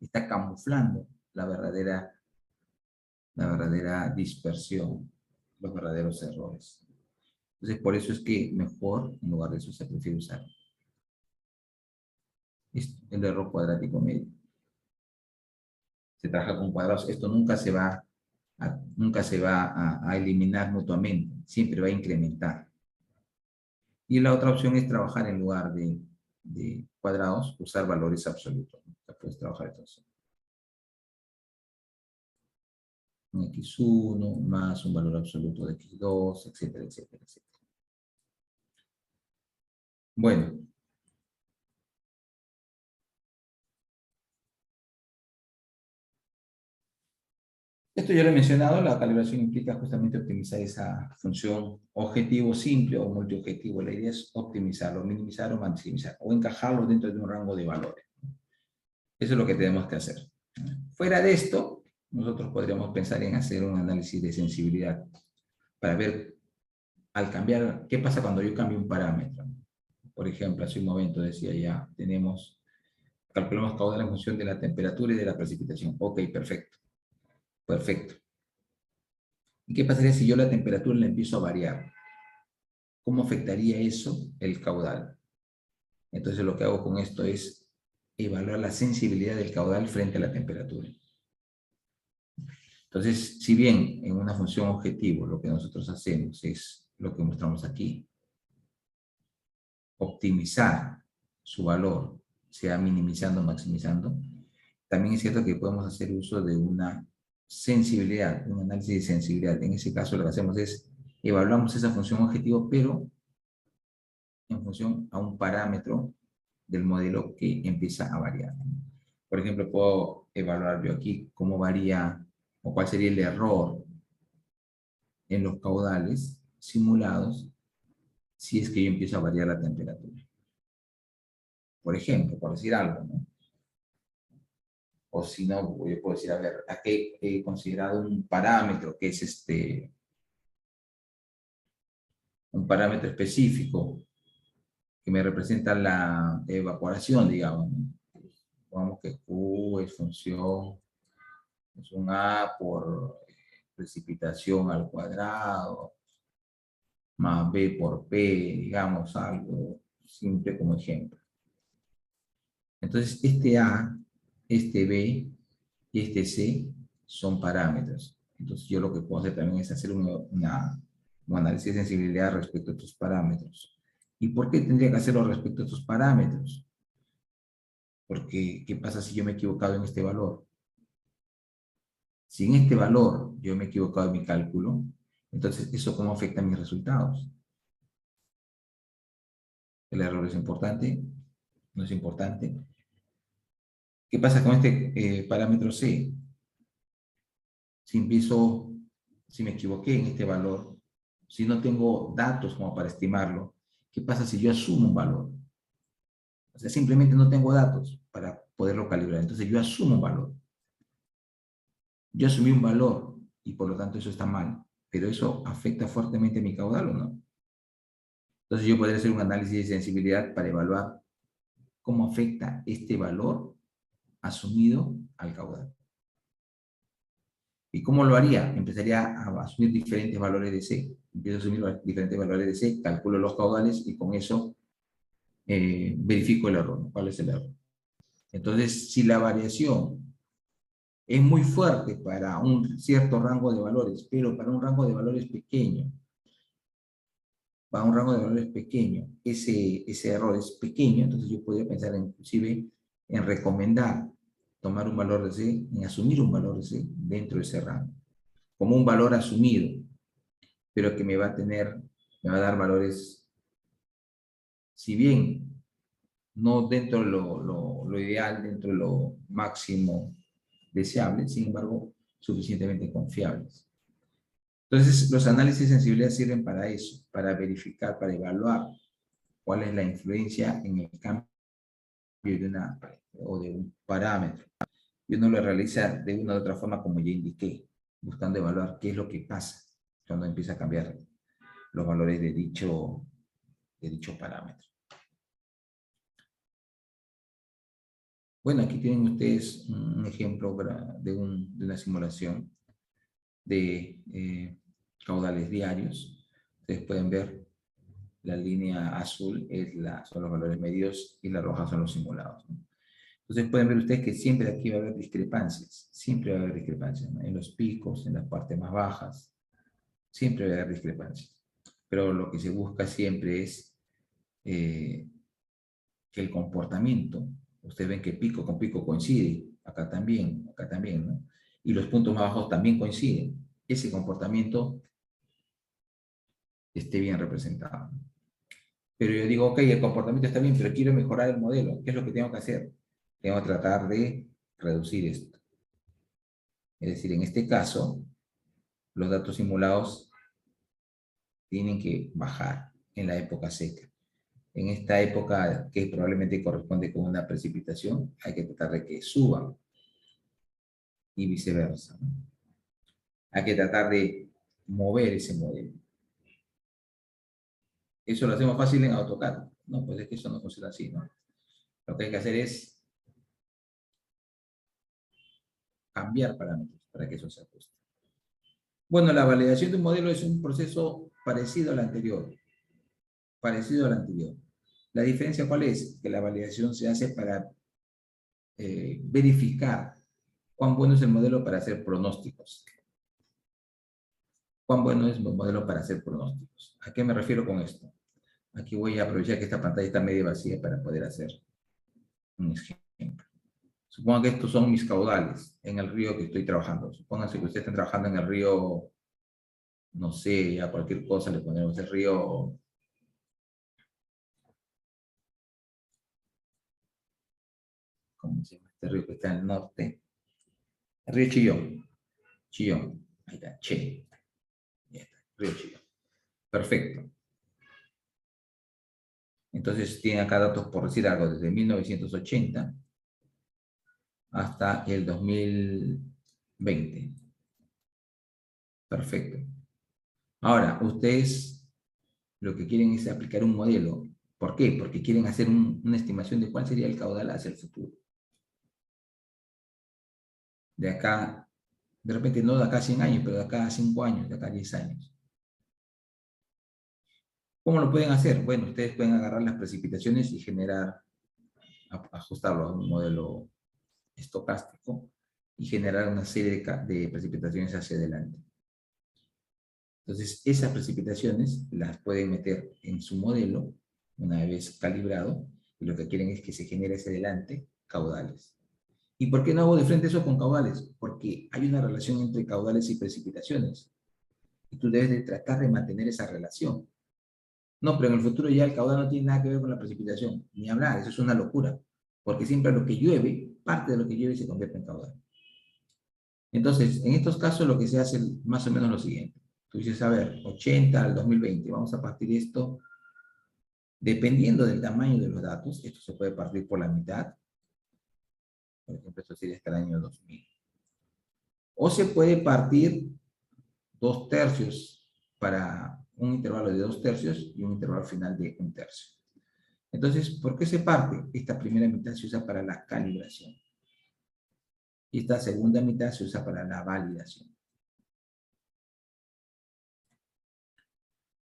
está camuflando la verdadera dispersión, los verdaderos errores. Entonces, por eso es que mejor, en lugar de eso, se prefiere usar el error cuadrático medio. Se trabaja con cuadrados. Esto nunca se va a eliminar mutuamente, siempre va a incrementar. Y la otra opción es trabajar en lugar de cuadrados, usar valores absolutos. Puedes trabajar entonces. Un x1 más un valor absoluto de x2, etcétera, etcétera, etcétera. Bueno. Esto ya lo he mencionado, la calibración implica justamente optimizar esa función objetivo simple o multiobjetivo. La idea es optimizarlo, minimizar o maximizar, o encajarlo dentro de un rango de valores. Eso es lo que tenemos que hacer. Fuera de esto, nosotros podríamos pensar en hacer un análisis de sensibilidad para ver, al cambiar, qué pasa cuando yo cambio un parámetro. Por ejemplo, hace un momento decía ya, calculamos caudal en función de la temperatura y de la precipitación. Ok, perfecto. Perfecto. ¿Y qué pasaría si yo la temperatura la empiezo a variar? ¿Cómo afectaría eso el caudal? Entonces lo que hago con esto es evaluar la sensibilidad del caudal frente a la temperatura. Entonces, si bien en una función objetivo lo que nosotros hacemos es lo que mostramos aquí, optimizar su valor, sea minimizando o maximizando, también es cierto que podemos hacer uso de una sensibilidad, un análisis de sensibilidad. En ese caso lo que hacemos es evaluamos esa función objetivo, pero en función a un parámetro del modelo que empieza a variar. Por ejemplo, puedo evaluar yo aquí cómo varía o cuál sería el error en los caudales simulados si es que yo empiezo a variar la temperatura. Por ejemplo, por decir algo, ¿no? O si no, yo puedo decir, a ver, aquí he considerado un parámetro que es un parámetro específico que me representa la evaporación, digamos, ¿no? Digamos que Q es función, es un A por precipitación al cuadrado, más B por P, digamos, algo simple como ejemplo. Entonces, este A, este B y este C son parámetros. Entonces, yo lo que puedo hacer también es hacer un análisis de sensibilidad respecto a estos parámetros. ¿Y por qué tendría que hacerlo respecto a estos parámetros? Porque, ¿qué pasa si yo me he equivocado en este valor? Si en este valor yo me he equivocado en mi cálculo, entonces, ¿eso cómo afecta a mis resultados? ¿El error es importante? ¿No es importante? ¿Qué pasa con este parámetro C? Si me equivoqué en este valor, si no tengo datos como para estimarlo, ¿qué pasa si yo asumo un valor? O sea, simplemente no tengo datos para poderlo calibrar. Entonces yo asumo un valor. Yo asumí un valor y por lo tanto eso está mal. Pero eso afecta fuertemente a mi caudal, ¿o no? Entonces yo podría hacer un análisis de sensibilidad para evaluar cómo afecta este valor asumido al caudal. ¿Y cómo lo haría? Empezaría a asumir diferentes valores de C. Empiezo a asumir diferentes valores de C, calculo los caudales y con eso verifico el error, ¿no? ¿Cuál es el error? Entonces, si la variación Es muy fuerte para un cierto rango de valores, pero para un rango de valores pequeño, ese error es pequeño, entonces yo podría pensar inclusive en recomendar tomar un valor de C, en asumir un valor de C dentro de ese rango, como un valor asumido, pero que me va a dar valores, si bien no dentro de lo ideal, dentro de lo máximo deseable, sin embargo, suficientemente confiables. Entonces, los análisis de sensibilidad sirven para eso, para verificar, para evaluar cuál es la influencia en el cambio de una o de un parámetro. Y uno lo realiza de una u otra forma, como ya indiqué, buscando evaluar qué es lo que pasa cuando empieza a cambiar los valores de dicho parámetro. Bueno, aquí tienen ustedes un ejemplo de una simulación de caudales diarios. Ustedes pueden ver la línea azul son los valores medios y la roja son los simulados, ¿no? Entonces pueden ver ustedes que siempre aquí va a haber discrepancias, siempre va a haber discrepancias, ¿no? En los picos, en las partes más bajas, siempre va a haber discrepancias. Pero lo que se busca siempre es que el comportamiento, ustedes ven que pico con pico coincide, acá también, ¿no? Y los puntos más bajos también coinciden. Ese comportamiento esté bien representado. Pero yo digo, ok, el comportamiento está bien, pero quiero mejorar el modelo. ¿Qué es lo que tengo que hacer? Tengo que tratar de reducir esto. Es decir, en este caso, los datos simulados tienen que bajar en la época seca. En esta época, que probablemente corresponde con una precipitación, hay que tratar de que suban y viceversa, ¿no? Hay que tratar de mover ese modelo. Eso lo hacemos fácil en AutoCAD. No, pues es que eso no funciona así, ¿no? Lo que hay que hacer es cambiar parámetros para que eso se ajuste. Bueno, la validación de un modelo es un proceso parecido al anterior. Parecido al anterior. ¿La diferencia cuál es? Que la validación se hace para verificar cuán bueno es el modelo para hacer pronósticos. ¿Cuán bueno es el modelo para hacer pronósticos? ¿A qué me refiero con esto? Aquí voy a aprovechar que esta pantalla está medio vacía para poder hacer un ejemplo. Supongo que estos son mis caudales en el río que estoy trabajando. Supónganse que ustedes están trabajando en el río, no sé, a cualquier cosa le ponemos el río. ¿Cómo se llama este río que está en el norte? El río Chillón. Chillón. Ahí está, Che. Ya está, río Chillón. Perfecto. Entonces tiene acá datos por decir algo, desde 1980 hasta el 2020. Perfecto. Ahora, ustedes lo que quieren es aplicar un modelo. ¿Por qué? Porque quieren hacer una estimación de cuál sería el caudal hacia el futuro. De acá, de repente no de acá a 100 años, pero de acá a 5 años, de acá a 10 años. ¿Cómo lo pueden hacer? Bueno, ustedes pueden agarrar las precipitaciones y ajustarlo a un modelo estocástico y generar una serie de precipitaciones hacia adelante. Entonces, esas precipitaciones las pueden meter en su modelo una vez calibrado y lo que quieren es que se genere hacia adelante caudales. ¿Y por qué no hago de frente eso con caudales? Porque hay una relación entre caudales y precipitaciones. Y tú debes de tratar de mantener esa relación. No, pero en el futuro ya el caudal no tiene nada que ver con la precipitación. Ni hablar, eso es una locura. Porque siempre lo que llueve, parte de lo que llueve se convierte en caudal. Entonces, en estos casos lo que se hace es más o menos lo siguiente. Tú dices, a ver, 80 al 2020, vamos a partir esto, dependiendo del tamaño de los datos, esto se puede partir por la mitad. Por ejemplo, esto sería hasta el año 2000. O se puede partir 2/3 para un intervalo de 2/3 y un intervalo final de 1/3. Entonces, ¿por qué se parte? Esta primera mitad se usa para la calibración. Y esta segunda mitad se usa para la validación.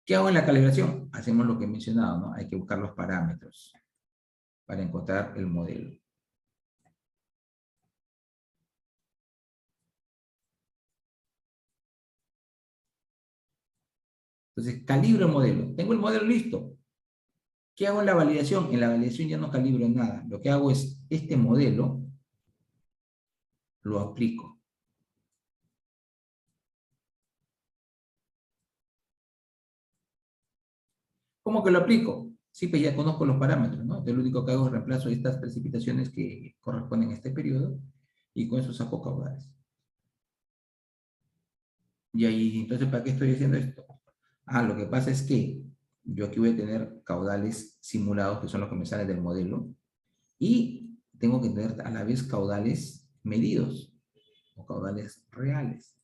¿Qué hago en la calibración? Hacemos lo que he mencionado, ¿no? Hay que buscar los parámetros para encontrar el modelo. Entonces, calibro el modelo. Tengo el modelo listo. ¿Qué hago en la validación? En la validación ya no calibro nada. Lo que hago es, este modelo lo aplico. ¿Cómo que lo aplico? Sí, pues ya conozco los parámetros, ¿no? Entonces, lo único que hago es reemplazo estas precipitaciones que corresponden a este periodo y con eso saco caudales. Y ahí, entonces, ¿para qué estoy haciendo esto? Ah, lo que pasa es que yo aquí voy a tener caudales simulados, que son los que me salen del modelo, y tengo que tener a la vez caudales medidos, o caudales reales.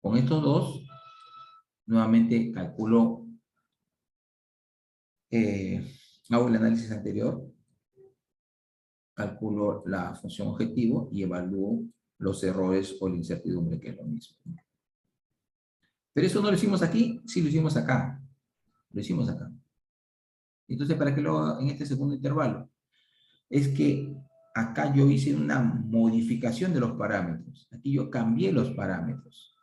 Con estos dos, nuevamente calculo, hago el análisis anterior, calculo la función objetivo y evalúo los errores o la incertidumbre, que es lo mismo. Pero eso no lo hicimos aquí, sí lo hicimos acá. Lo hicimos acá. Entonces, ¿para qué lo hago en este segundo intervalo? Es que acá yo hice una modificación de los parámetros. Aquí yo cambié los parámetros.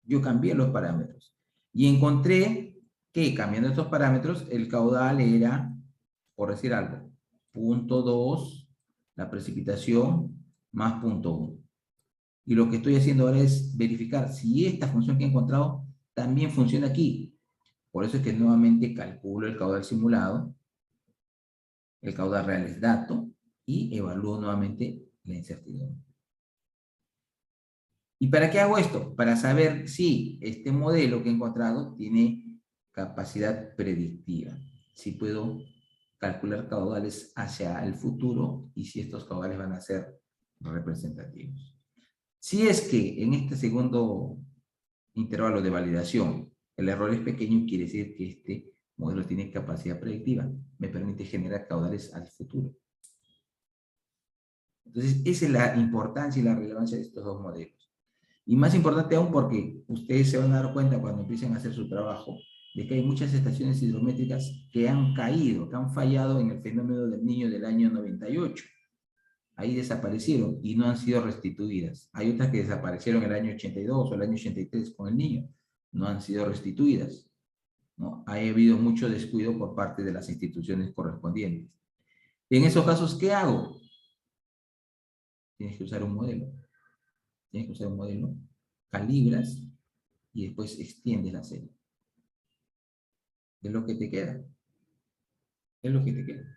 Yo cambié los parámetros. Y encontré que cambiando estos parámetros, el caudal era, por decir algo, 0.2, la precipitación más 0.1. Y lo que estoy haciendo ahora es verificar si esta función que he encontrado también funciona aquí. Por eso es que nuevamente calculo el caudal simulado, el caudal real es dato, y evalúo nuevamente la incertidumbre. ¿Y para qué hago esto? Para saber si este modelo que he encontrado tiene capacidad predictiva. Si puedo calcular caudales hacia el futuro y si estos caudales van a ser representativos. Si es que en este segundo intervalo de validación el error es pequeño, quiere decir que este modelo tiene capacidad predictiva. Me permite generar caudales al futuro. Entonces, esa es la importancia y la relevancia de estos dos modelos. Y más importante aún porque ustedes se van a dar cuenta cuando empiecen a hacer su trabajo de que hay muchas estaciones hidrométricas que han caído, que han fallado en el fenómeno del Niño del año 98. Ahí desaparecieron y no han sido restituidas. Hay otras que desaparecieron el año 82 o el año 83 con el Niño. No han sido restituidas, ¿no? Ha habido mucho descuido por parte de las instituciones correspondientes. En esos casos, ¿qué hago? Tienes que usar un modelo. Tienes que usar un modelo, calibras y después extiendes la serie. Es lo que te queda. Es lo que te queda.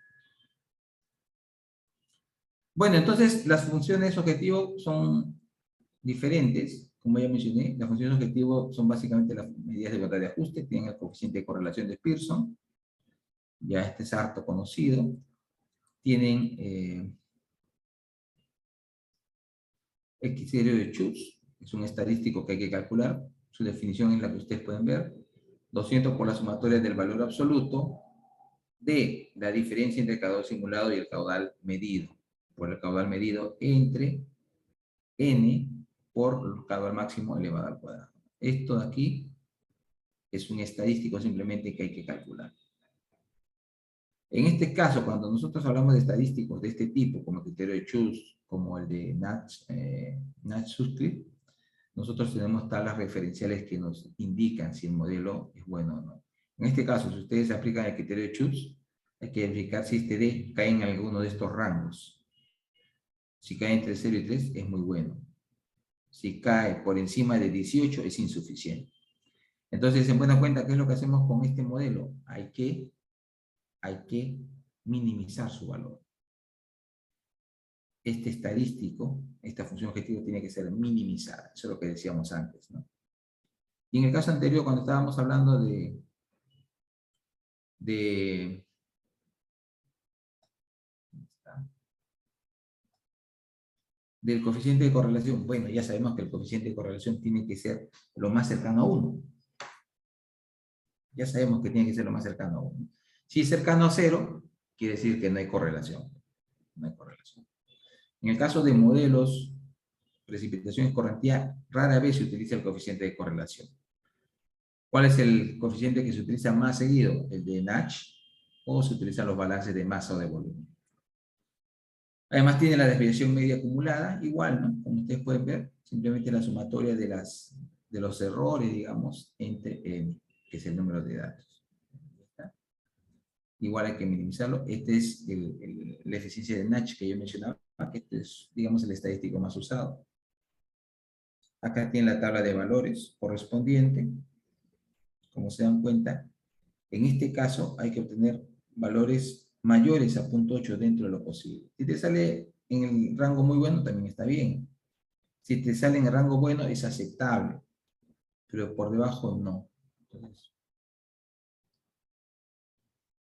Bueno, entonces las funciones objetivo son diferentes. Como ya mencioné, las funciones objetivo son básicamente las medidas de igualdad de ajuste, tienen el coeficiente de correlación de Pearson, ya este es harto conocido. Tienen el criterio de Schutz, es un estadístico que hay que calcular. Su definición es la que ustedes pueden ver. 200 por la sumatoria del valor absoluto de la diferencia entre el caudal simulado y el caudal medido. Por el caudal medido entre n por el caudal máximo elevado al cuadrado. Esto de aquí es un estadístico simplemente que hay que calcular. En este caso, cuando nosotros hablamos de estadísticos de este tipo, como el criterio de Schutz, como el de Nash-Sutcliffe, nosotros tenemos tablas referenciales que nos indican si el modelo es bueno o no. En este caso, si ustedes aplican el criterio de Schutz, hay que verificar si este D cae en alguno de estos rangos. Si cae entre 0 y 3, es muy bueno. Si cae por encima de 18, es insuficiente. Entonces, en buena cuenta, ¿qué es lo que hacemos con este modelo? Hay que minimizar su valor. Este estadístico, esta función objetiva tiene que ser minimizada. Eso es lo que decíamos antes, ¿no? Y en el caso anterior, cuando estábamos hablando del coeficiente de correlación, bueno, ya sabemos que el coeficiente de correlación tiene que ser lo más cercano a 1. Ya sabemos que tiene que ser lo más cercano a 1. Si es cercano a 0, quiere decir que no hay correlación. No hay correlación. En el caso de modelos, precipitación escorrentía, rara vez se utiliza el coeficiente de correlación. ¿Cuál es el coeficiente que se utiliza más seguido? ¿El de Nash? ¿O se utilizan los balances de masa o de volumen? Además tiene la desviación media acumulada, igual, ¿no? Como ustedes pueden ver, simplemente la sumatoria de los errores, digamos, entre n. que es el número de datos. ¿Está? Igual hay que minimizarlo. Este es la eficiencia de Natch que yo mencionaba, que este es, digamos, el estadístico más usado. Acá tiene la tabla de valores correspondiente. Como se dan cuenta, en este caso hay que obtener valores mayores a 0.8 dentro de lo posible. Si te sale en el rango muy bueno, también está bien. Si te sale en el rango bueno, es aceptable, pero por debajo no. Entonces,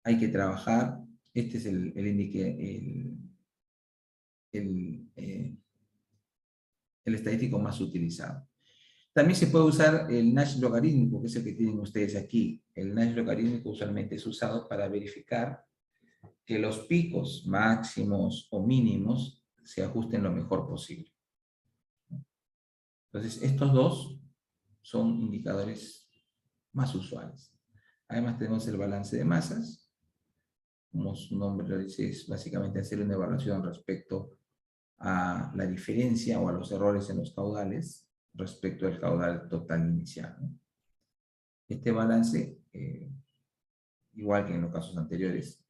hay que trabajar. Este es el estadístico más utilizado. También se puede usar el Nash logarítmico, que es el que tienen ustedes aquí. El Nash logarítmico usualmente es usado para verificar que los picos máximos o mínimos se ajusten lo mejor posible. Entonces, estos dos son indicadores más usuales. Además, tenemos el balance de masas. Como su nombre lo dice, es básicamente hacer una evaluación respecto a la diferencia o a los errores en los caudales respecto al caudal total inicial, ¿no? Este balance, igual que en los casos anteriores,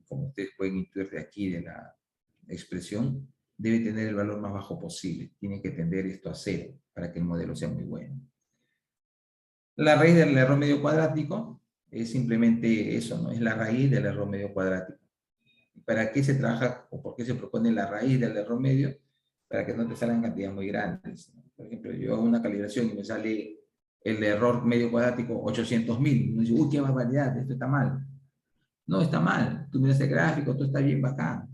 como ustedes pueden intuir de aquí de la expresión, debe tener el valor más bajo posible. Tiene que tender esto a 0 para que el modelo sea muy bueno. La raíz del error medio cuadrático es simplemente eso, ¿no? Es la raíz del error medio cuadrático. ¿Para qué se trabaja o por qué se propone la raíz del error medio? Para que no te salgan cantidades muy grandes, ¿no? Por ejemplo, yo hago una calibración y me sale el error medio cuadrático 800.000. Uno dice, uy, qué barbaridad, esto está mal. No está mal. Tú miras el gráfico, todo está bien bacán.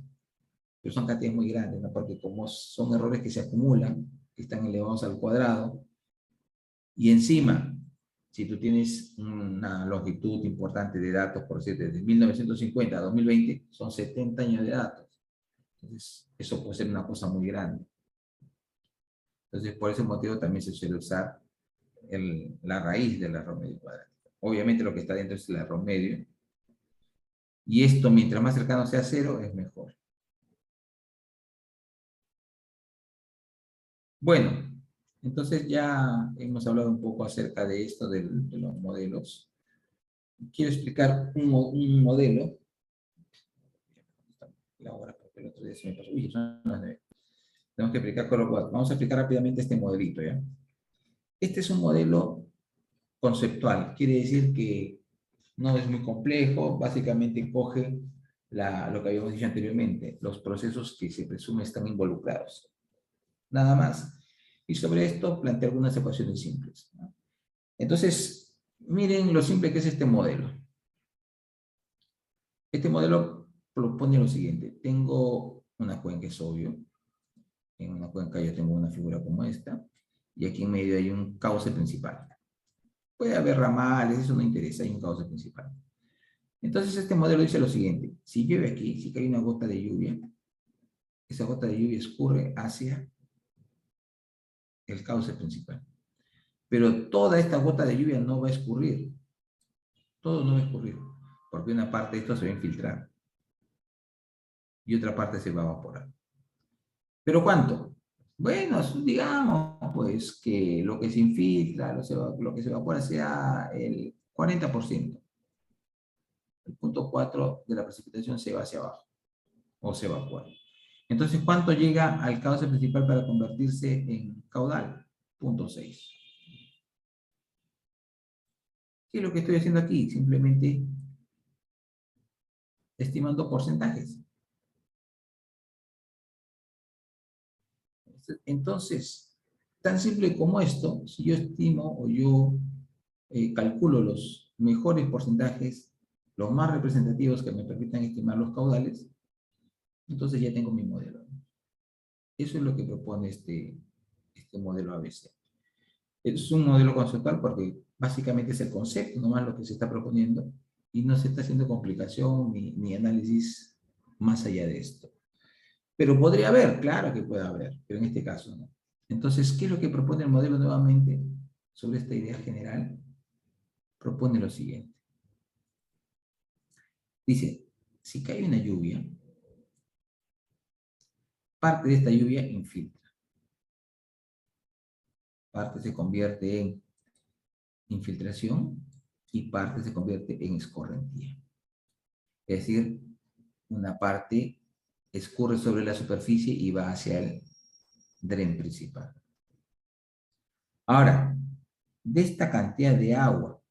Pero son cantidades muy grandes, ¿no? Porque como son errores que se acumulan, que están elevados al cuadrado, y encima, si tú tienes una longitud importante de datos, por decir, desde 1950 a 2020, son 70 años de datos. Entonces, eso puede ser una cosa muy grande. Entonces, por ese motivo también se suele usar la raíz del error medio cuadrático. Obviamente lo que está dentro es el error medio. Y esto, mientras más cercano sea a 0, es mejor. Bueno, entonces ya hemos hablado un poco acerca de esto de los modelos. Quiero explicar un modelo. La hora, porque el otro día se me pasó. Uy, son las 9. Tenemos que explicar con lo cual. Vamos a explicar rápidamente este modelito, ¿ya? Este es un modelo conceptual. Quiere decir que no es muy complejo. Básicamente coge lo que habíamos dicho anteriormente, los procesos que se presume están involucrados. Nada más. Y sobre esto plantea algunas ecuaciones simples, ¿no? Entonces, miren lo simple que es este modelo. Este modelo propone lo siguiente. Tengo una cuenca, es obvio. En una cuenca yo tengo una figura como esta. Y aquí en medio hay un cauce principal. Puede haber ramales, eso no interesa, hay un cauce principal. Entonces este modelo dice lo siguiente. Si llueve aquí, si cae una gota de lluvia, esa gota de lluvia escurre hacia el cauce principal. Pero toda esta gota de lluvia no va a escurrir. Todo no va a escurrir. Porque una parte de esto se va a infiltrar. Y otra parte se va a evaporar. ¿Pero cuánto? Bueno, digamos, pues, que lo que se infiltra, lo que se evapora sea el 40%. El punto 4 de la precipitación se va hacia abajo, o se evapora. Entonces, ¿cuánto llega al cauce principal para convertirse en caudal? 0.6. ¿Qué es lo que estoy haciendo aquí? Simplemente estimando porcentajes. Entonces, tan simple como esto, si yo estimo o yo calculo los mejores porcentajes, los más representativos que me permitan estimar los caudales, entonces ya tengo mi modelo. Eso es lo que propone este modelo ABC. Es un modelo conceptual porque básicamente es el concepto, nomás lo que se está proponiendo, y no se está haciendo complicación ni análisis más allá de esto. Pero podría haber, claro que puede haber, pero en este caso no. Entonces, ¿qué es lo que propone el modelo nuevamente sobre esta idea general? Propone lo siguiente. Dice, si cae una lluvia, parte de esta lluvia infiltra. Parte se convierte en infiltración y parte se convierte en escorrentía. Es decir, una parte escurre sobre la superficie y va hacia el dren principal. Ahora, de esta cantidad de agua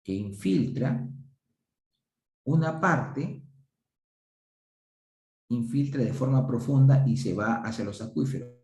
que infiltra, una parte infiltra de forma profunda y se va hacia los acuíferos.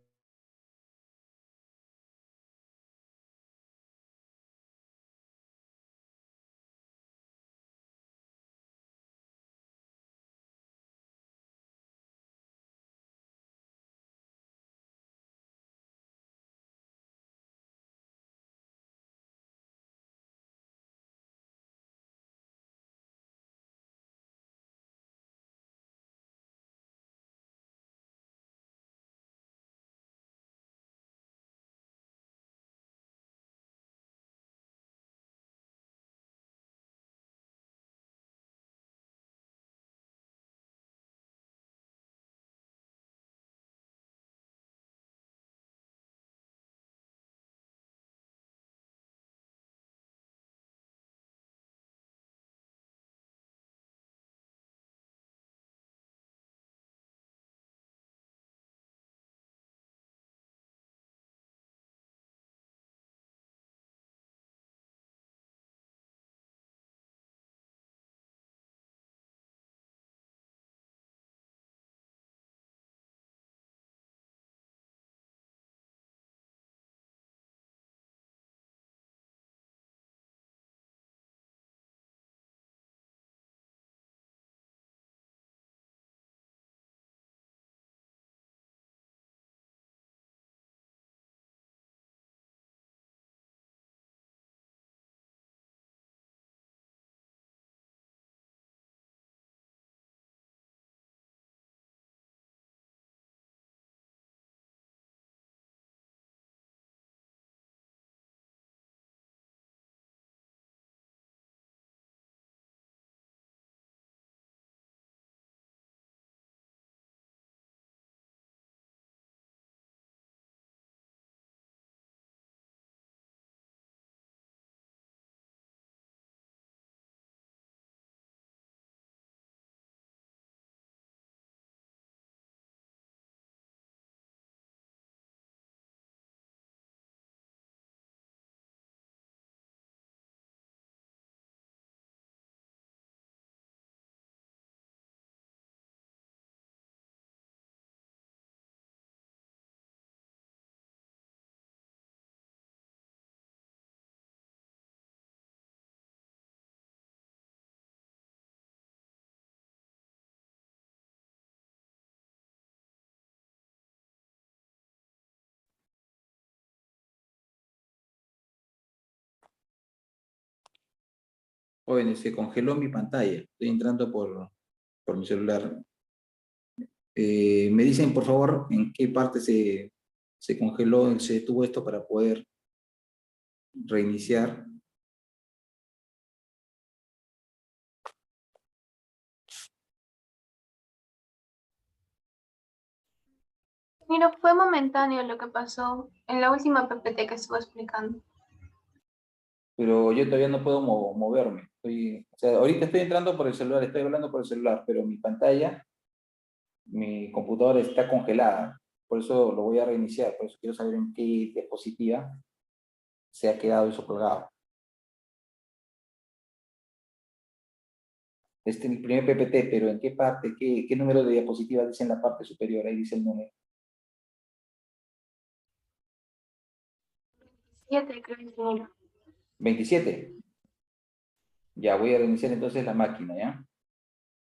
Oye, se congeló mi pantalla. Estoy entrando por mi celular. Me dicen, por favor, en qué parte se congeló, se detuvo esto para poder reiniciar. Mira, fue momentáneo lo que pasó en la última PPT que estuvo explicando. Pero yo todavía no puedo moverme. O sea, ahorita estoy entrando por el celular, estoy hablando por el celular, pero mi pantalla, mi computadora está congelada. Por eso lo voy a reiniciar. Por eso quiero saber en qué diapositiva se ha quedado eso colgado. Este es el primer PPT, pero ¿en qué parte, qué número de diapositivas dice en la parte superior? Ahí dice el número. 7, creo, ingeniero. 27. Ya, voy a reiniciar entonces la máquina, ¿ya?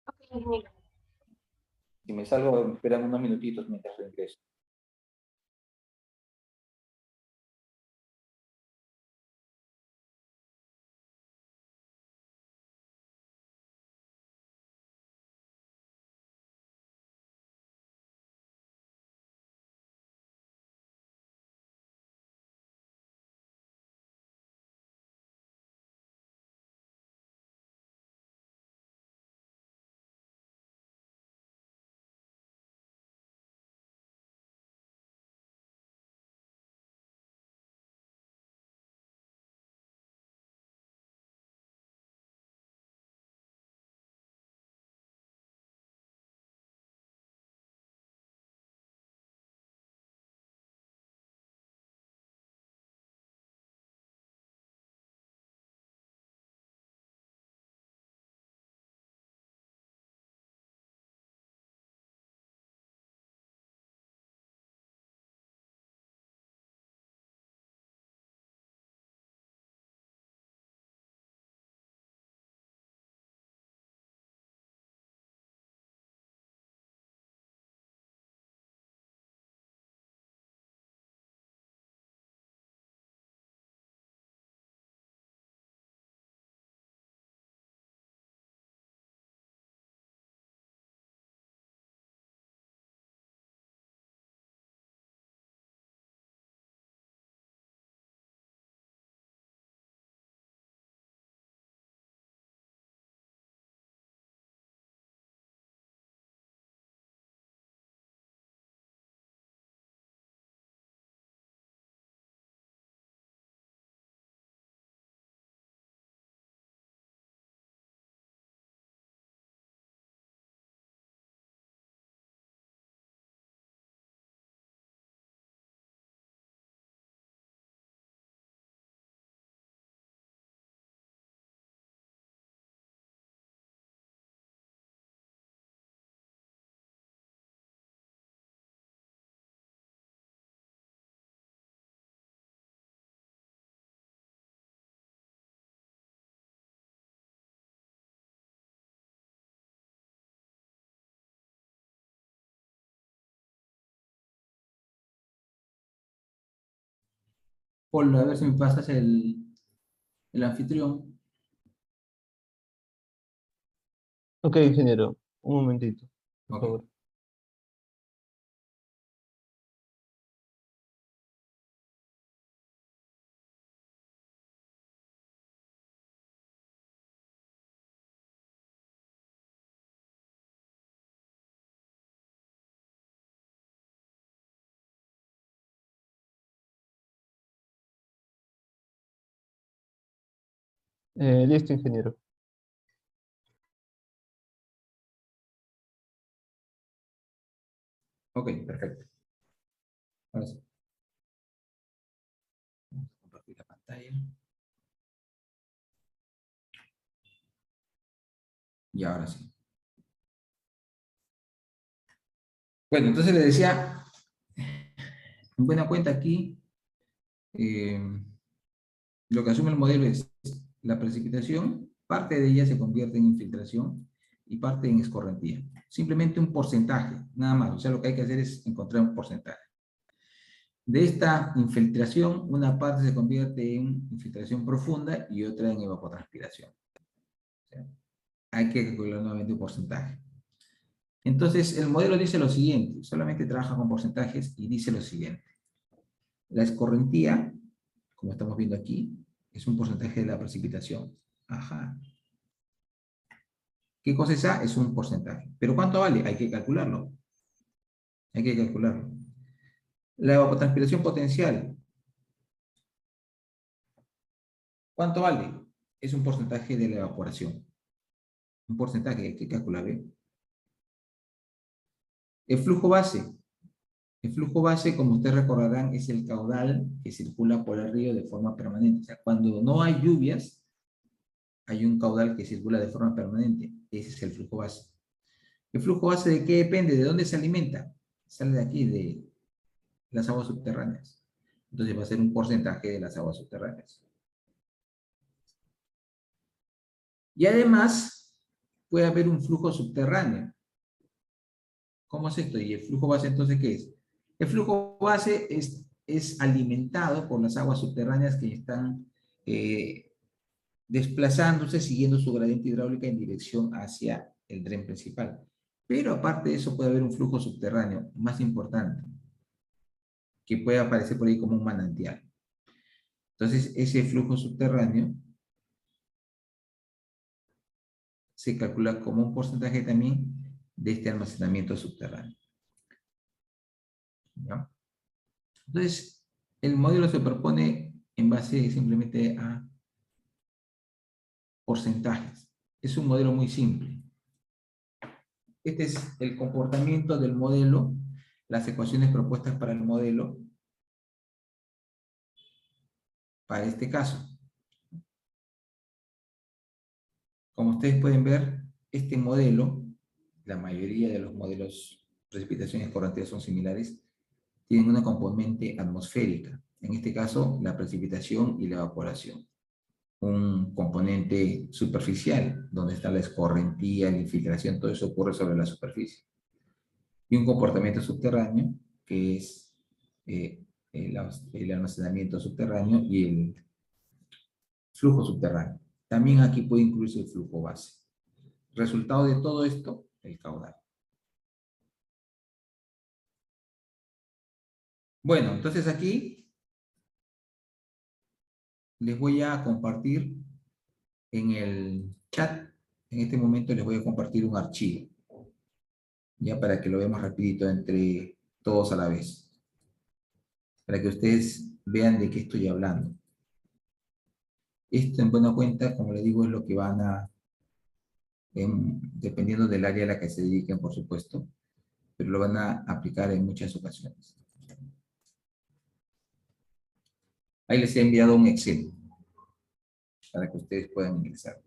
Ok, ingeniero. Si me salgo, me esperan unos minutitos mientras reingreso. Paul, a ver si me pasas el anfitrión. Ok, ingeniero, un momentito, por Ok. favor. Listo, ingeniero. Ok, perfecto. Ahora sí. Vamos a compartir la pantalla. Y ahora sí. Bueno, entonces le decía, en buena cuenta aquí, eh, lo que asume el modelo es la precipitación, parte de ella se convierte en infiltración y parte en escorrentía. Simplemente un porcentaje, nada más. O sea, lo que hay que hacer es encontrar un porcentaje. De esta infiltración, una parte se convierte en infiltración profunda y otra en evapotranspiración. O sea, hay que calcular nuevamente un porcentaje. Entonces, el modelo dice lo siguiente, solamente trabaja con porcentajes y dice lo siguiente. La escorrentía, como estamos viendo aquí, es un porcentaje de la precipitación. Ajá. ¿Qué cosa es A? Es un porcentaje. ¿Pero cuánto vale? Hay que calcularlo. Hay que calcularlo. La evapotranspiración potencial, ¿cuánto vale? Es un porcentaje de la evaporación. Un porcentaje, hay que calcular bien. El flujo base. El flujo base, como ustedes recordarán, es el caudal que circula por el río de forma permanente. O sea, cuando no hay lluvias, hay un caudal que circula de forma permanente. Ese es el flujo base. ¿El flujo base de qué depende? ¿De dónde se alimenta? Sale de aquí, de las aguas subterráneas. Entonces va a ser un porcentaje de las aguas subterráneas. Y además, puede haber un flujo subterráneo. ¿Cómo es esto? ¿Y el flujo base entonces qué es? El flujo base es alimentado por las aguas subterráneas que están desplazándose, siguiendo su gradiente hidráulica en dirección hacia el dren principal. Pero aparte de eso puede haber un flujo subterráneo más importante, que puede aparecer por ahí como un manantial. Entonces, ese flujo subterráneo se calcula como un porcentaje también de este almacenamiento subterráneo. ¿Ya? Entonces, el modelo se propone en base simplemente a porcentajes. Es un modelo muy simple. Este es el comportamiento del modelo, las ecuaciones propuestas para el modelo, para este caso. Como ustedes pueden ver, este modelo, la mayoría de los modelos de precipitaciones corrientes son similares, tienen una componente atmosférica. En este caso, la precipitación y la evaporación. Un componente superficial, donde está la escorrentía, la infiltración, todo eso ocurre sobre la superficie. Y un comportamiento subterráneo, que es el almacenamiento subterráneo y el flujo subterráneo. También aquí puede incluirse el flujo base. Resultado de todo esto, el caudal. Bueno, entonces aquí les voy a compartir en el chat, en este momento les voy a compartir un archivo, ya para que lo veamos rapidito entre todos a la vez, para que ustedes vean de qué estoy hablando. Esto en buena cuenta, como les digo, es lo que van a, dependiendo del área a la que se dediquen, por supuesto, pero lo van a aplicar en muchas ocasiones. Ahí les he enviado un Excel para que ustedes puedan ingresar.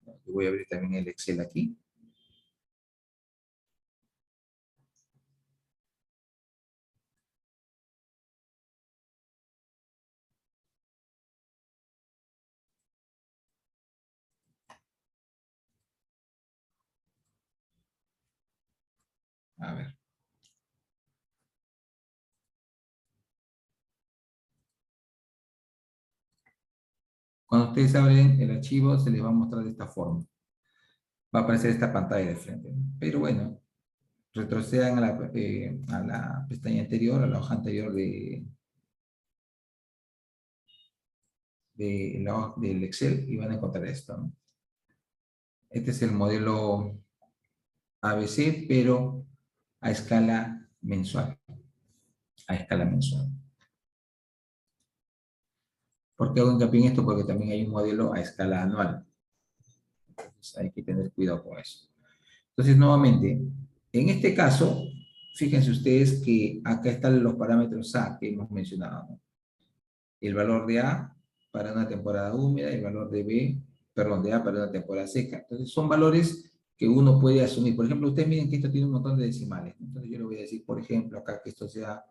Yo voy a abrir también el Excel aquí. A ver. Cuando ustedes abren el archivo, se les va a mostrar de esta forma. Va a aparecer esta pantalla de frente. Pero bueno, retrocedan a la pestaña anterior, a la hoja anterior del Excel y van a encontrar esto, ¿no? Este es el modelo ABC, pero a escala mensual. A escala mensual. ¿Por qué hago hincapié en esto? Porque también hay un modelo a escala anual. Entonces hay que tener cuidado con eso. Entonces, nuevamente, en este caso, fíjense ustedes que acá están los parámetros A que hemos mencionado, ¿no? El valor de A para una temporada húmeda, el valor de de A para una temporada seca. Entonces, son valores que uno puede asumir. Por ejemplo, ustedes miren que esto tiene un montón de decimales, ¿no? Entonces, yo le voy a decir, por ejemplo, acá que esto sea...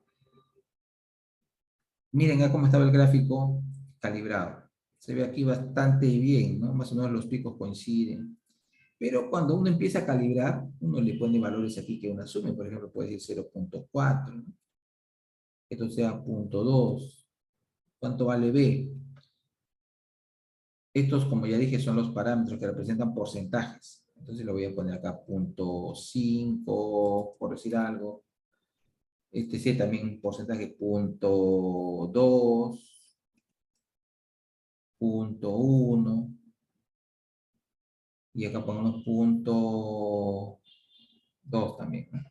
Miren acá cómo estaba el gráfico calibrado. Se ve aquí bastante bien, ¿no? Más o menos los picos coinciden. Pero cuando uno empieza a calibrar, uno le pone valores aquí que uno asume. Por ejemplo, puede decir 0.4, ¿no? Esto sea 0.2. ¿Cuánto vale B? Estos, como ya dije, son los parámetros que representan porcentajes. Entonces lo voy a poner acá 0.5, por decir algo. Este sí también un porcentaje 0.2, 0.1. Y acá ponemos 0.2 también, ¿no?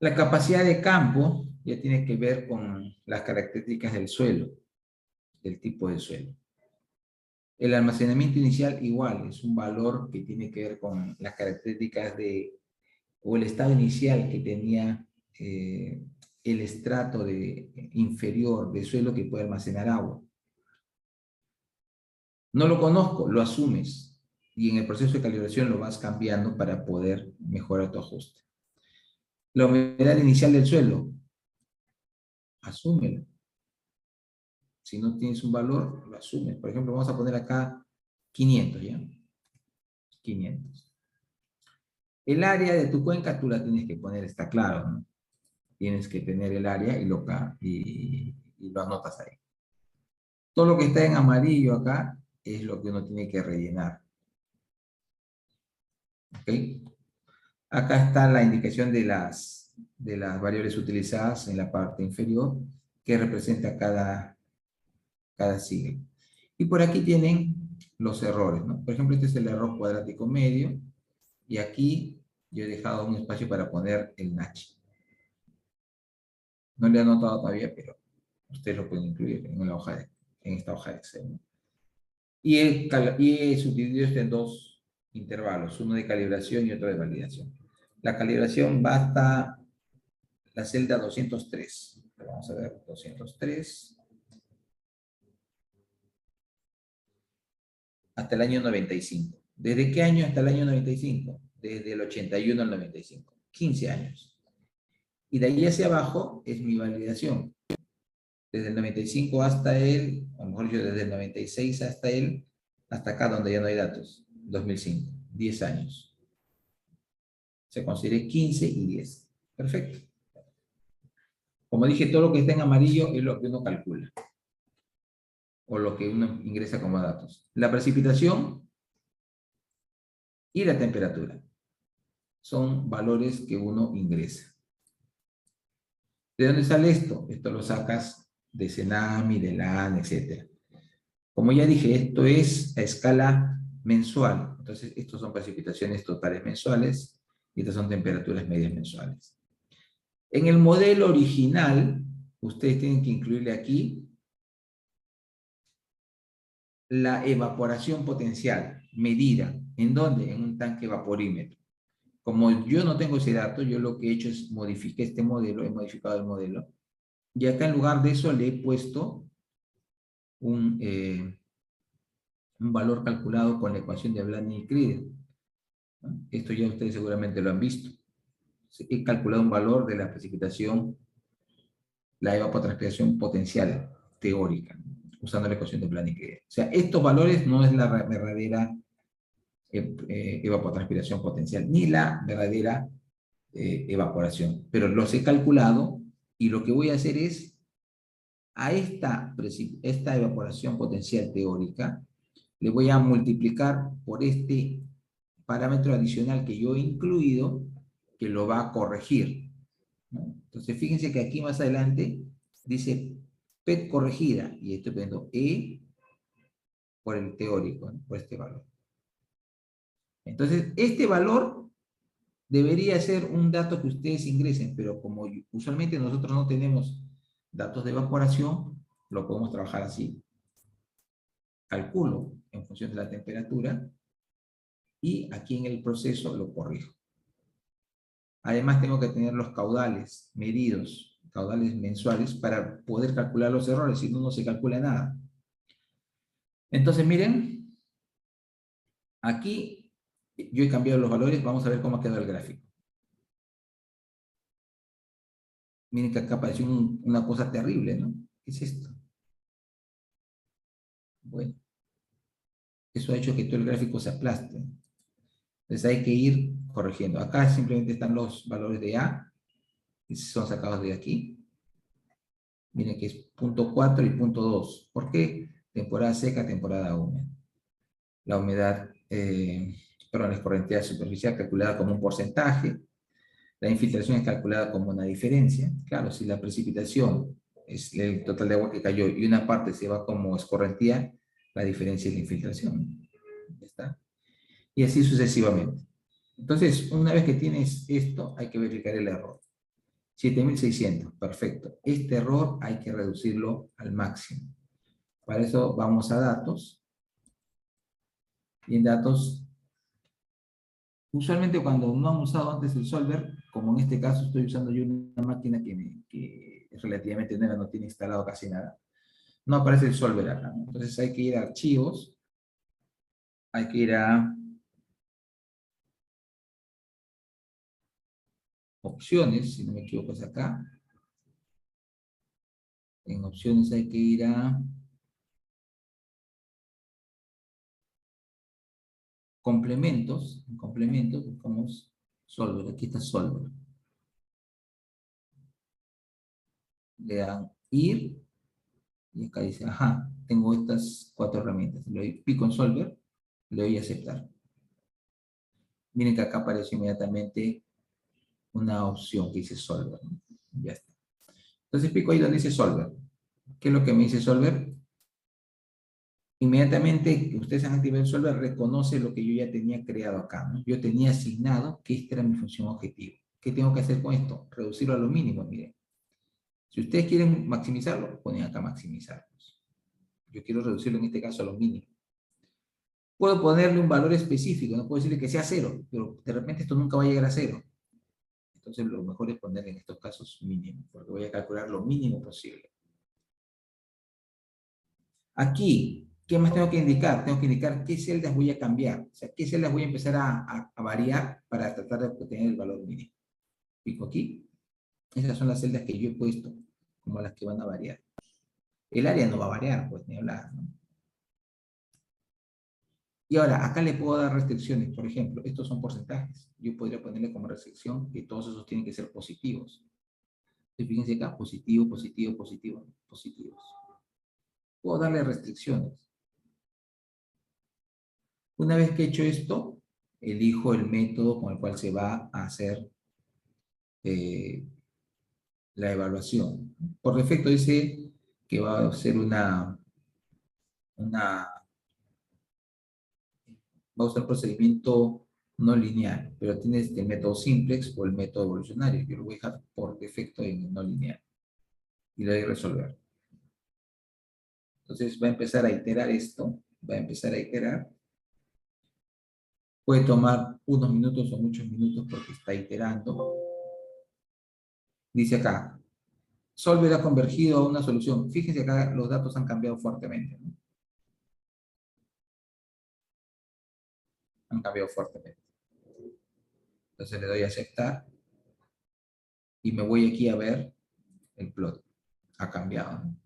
La capacidad de campo ya tiene que ver con las características del suelo, del tipo de suelo. El almacenamiento inicial igual, es un valor que tiene que ver con las características o el estado inicial que tenía el estrato inferior de suelo que puede almacenar agua. No lo conozco, lo asumes, y en el proceso de calibración lo vas cambiando para poder mejorar tu ajuste. La humedad inicial del suelo, asúmelo. Si no tienes un valor, lo asumes. Por ejemplo, vamos a poner acá 500, ¿ya? 500. El área de tu cuenca tú la tienes que poner, está claro, ¿no? Tienes que tener el área y lo anotas ahí. Todo lo que está en amarillo acá es lo que uno tiene que rellenar. ¿Ok? Acá está la indicación de las variables utilizadas en la parte inferior que representa cada sigla. Y por aquí tienen los errores, ¿no? Por ejemplo, este es el error cuadrático medio, y aquí yo he dejado un espacio para poner el NaCH. No le he anotado todavía, pero ustedes lo pueden incluir en esta hoja de Excel, ¿no? Y he subdividido esto en dos intervalos, uno de calibración y otro de validación. La calibración va hasta la celda 203. Vamos a ver, 203. Hasta el año 95. ¿Desde qué año hasta el año 95? Desde el 81 al 95. 15 años. Y de ahí hacia abajo es mi validación. Desde el 95 hasta a lo mejor yo desde el 96 hasta acá donde ya no hay datos. 2005. 10 años. Se considera 15 y 10. Perfecto. Como dije, todo lo que está en amarillo es lo que uno calcula. O lo que uno ingresa como datos. La precipitación y la temperatura son valores que uno ingresa. ¿De dónde sale esto? Esto lo sacas de Cenami, de la AN, etc. Como ya dije, esto es a escala mensual. Entonces, estos son precipitaciones totales mensuales y estas son temperaturas medias mensuales. En el modelo original, ustedes tienen que incluirle aquí la evaporación potencial, medida. ¿En dónde? En un tanque vaporímetro. Como yo no tengo ese dato, yo lo que he hecho es modificar este modelo, he modificado el modelo, y acá en lugar de eso le he puesto un valor calculado con la ecuación de Blanding-Krider, ¿no? Esto ya ustedes seguramente lo han visto. He calculado un valor de la precipitación, la evapotranspiración potencial teórica, ¿no? Usando la ecuación de Blanding-Krider. O sea, estos valores no es la verdadera evapotranspiración potencial, ni la verdadera evaporación, pero los he calculado y lo que voy a hacer es a esta evaporación potencial teórica, le voy a multiplicar por este parámetro adicional que yo he incluido, que lo va a corregir, ¿no? Entonces, fíjense que aquí más adelante dice PET corregida, y estoy poniendo E por el teórico, ¿no? Por este valor. Entonces, este valor debería ser un dato que ustedes ingresen, pero como usualmente nosotros no tenemos datos de evaporación, lo podemos trabajar así. Calculo en función de la temperatura y aquí en el proceso lo corrijo. Además tengo que tener los caudales medidos, caudales mensuales, para poder calcular los errores, si no, no se calcula nada. Entonces miren, aquí yo he cambiado los valores, vamos a ver cómo ha quedado el gráfico. Miren que acá apareció una cosa terrible, ¿no? ¿Qué es esto? Bueno, eso ha hecho que todo el gráfico se aplaste. Entonces hay que ir corrigiendo. Acá simplemente están los valores de A, que son sacados de aquí. Miren que es punto 4 y punto 2. ¿Por qué? Temporada seca, temporada húmeda. La humedad, la escorrentía superficial calculada como un porcentaje. La infiltración es calculada como una diferencia. Claro, si la precipitación es el total de agua que cayó y una parte se va como escorrentía, la diferencia es la infiltración. ¿Ya está? Y así sucesivamente. Entonces, una vez que tienes esto, hay que verificar el error. 7600, perfecto. Este error hay que reducirlo al máximo. Para eso vamos a datos. Y en datos, usualmente cuando no han usado antes el solver, como en este caso estoy usando yo una máquina que es relativamente nueva, no tiene instalado casi nada, no aparece el solver acá, ¿no? Entonces hay que ir a archivos, hay que ir a opciones, si no me equivoco es acá. En opciones hay que ir a complementos. En complementos buscamos solver, aquí está solver. Le dan ir, y acá dice, ajá, tengo estas 4 herramientas. Le doy pico en solver, le doy a aceptar. Miren que acá aparece inmediatamente una opción que dice solver, ¿no? Ya está. Entonces pico ahí donde dice solver. ¿Qué es lo que me dice solver? Inmediatamente que ustedes han activado el solver, reconoce lo que yo ya tenía creado acá, ¿no? Yo tenía asignado que esta era mi función objetivo. ¿Qué tengo que hacer con esto? Reducirlo a lo mínimo, miren. Si ustedes quieren maximizarlo, ponen acá maximizarlos. Yo quiero reducirlo en este caso a lo mínimo. Puedo ponerle un valor específico, no puedo decirle que sea 0, pero de repente esto nunca va a llegar a 0. Entonces lo mejor es ponerle en estos casos mínimo, porque voy a calcular lo mínimo posible. Aquí, ¿qué más tengo que indicar? Tengo que indicar qué celdas voy a cambiar. O sea, qué celdas voy a empezar a variar para tratar de obtener el valor mínimo. Pico aquí. Esas son las celdas que yo he puesto como las que van a variar. El área no va a variar, pues, ni hablar, ¿no? Y ahora, acá le puedo dar restricciones. Por ejemplo, estos son porcentajes. Yo podría ponerle como restricción que todos esos tienen que ser positivos. Entonces, fíjense acá, positivo, positivo, positivo, positivos. Puedo darle restricciones. Una vez que he hecho esto, elijo el método con el cual se va a hacer la evaluación. Por defecto dice que va a ser va a usar procedimiento no lineal, pero tienes el método simplex o el método evolucionario. Yo lo voy a dejar por defecto en no lineal. Y le doy a resolver. Entonces va a empezar a iterar esto, va a empezar a iterar. Puede tomar unos minutos o muchos minutos porque está iterando. Dice acá, Solver ha convergido a una solución. Fíjense acá, los datos han cambiado fuertemente, ¿no? Han cambiado fuertemente. Entonces le doy a aceptar y me voy aquí a ver el plot. Ha cambiado, ¿no?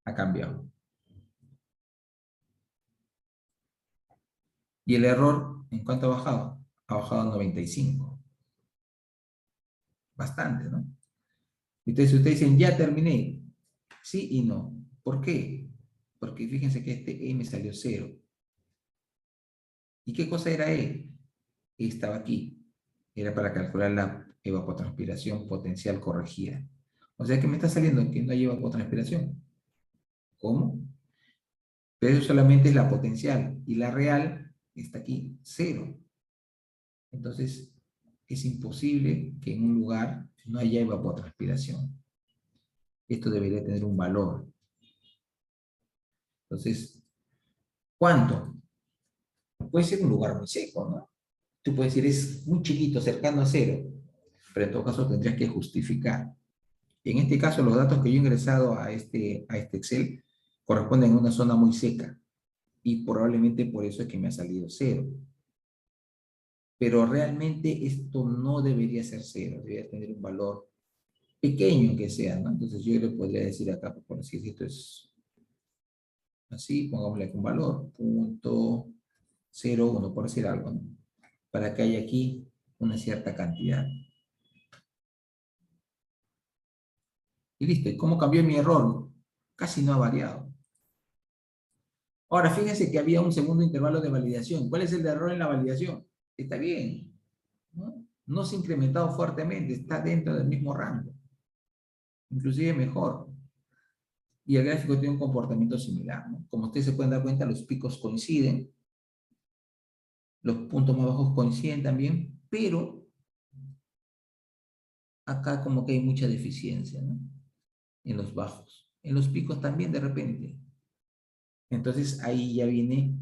Ha cambiado. Y el error, ¿en cuánto ha bajado? Ha bajado a 95. Bastante, ¿no? Entonces ustedes dicen, ya terminé. Sí y no. ¿Por qué? Porque fíjense que este E me salió 0. ¿Y qué cosa era E? E estaba aquí. Era para calcular la evapotranspiración potencial corregida. O sea que me está saliendo que no hay evapotranspiración. ¿Cómo? Pero eso solamente es la potencial. Y la real está aquí, 0. Entonces, es imposible que en un lugar no haya evapotranspiración. Esto debería tener un valor. Entonces, ¿cuánto? Puede ser un lugar muy seco, ¿no? Tú puedes decir, es muy chiquito, cercano a 0, pero en todo caso tendrías que justificar. En este caso, los datos que yo he ingresado a este Excel corresponden a una zona muy seca, y probablemente por eso es que me ha salido 0. Pero realmente esto no debería ser 0, debería tener un valor pequeño que sea, ¿no? Entonces yo le podría decir acá, por decir si esto es así, pongámosle un valor, 0.01, por decir algo, ¿no? Para que haya aquí una cierta cantidad. Y listo. ¿Y cómo cambió mi error? Casi no ha variado. Ahora, fíjense que había un segundo intervalo de validación. ¿Cuál es el error en la validación? Está bien, ¿no? No se ha incrementado fuertemente, está dentro del mismo rango. Inclusive mejor. Y el gráfico tiene un comportamiento similar, ¿no? Como ustedes se pueden dar cuenta, los picos coinciden, los puntos más bajos coinciden también, pero acá como que hay mucha deficiencia, ¿no? En los bajos. En los picos también de repente. Entonces ahí ya viene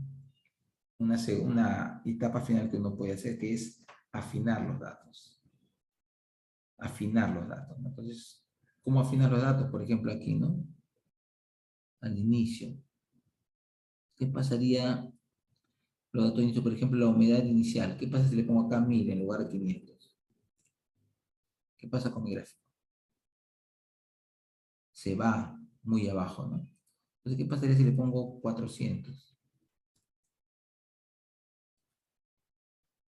una etapa final que uno puede hacer, que es afinar los datos. Afinar los datos, ¿no? Entonces, ¿cómo afinar los datos? Por ejemplo, aquí, ¿no? Al inicio. ¿Qué pasaría? Los datos de inicio, por ejemplo, la humedad inicial. ¿Qué pasa si le pongo acá 1000 en lugar de 500? ¿Qué pasa con mi gráfico? Se va muy abajo, ¿no? Entonces, ¿qué pasaría si le pongo 400?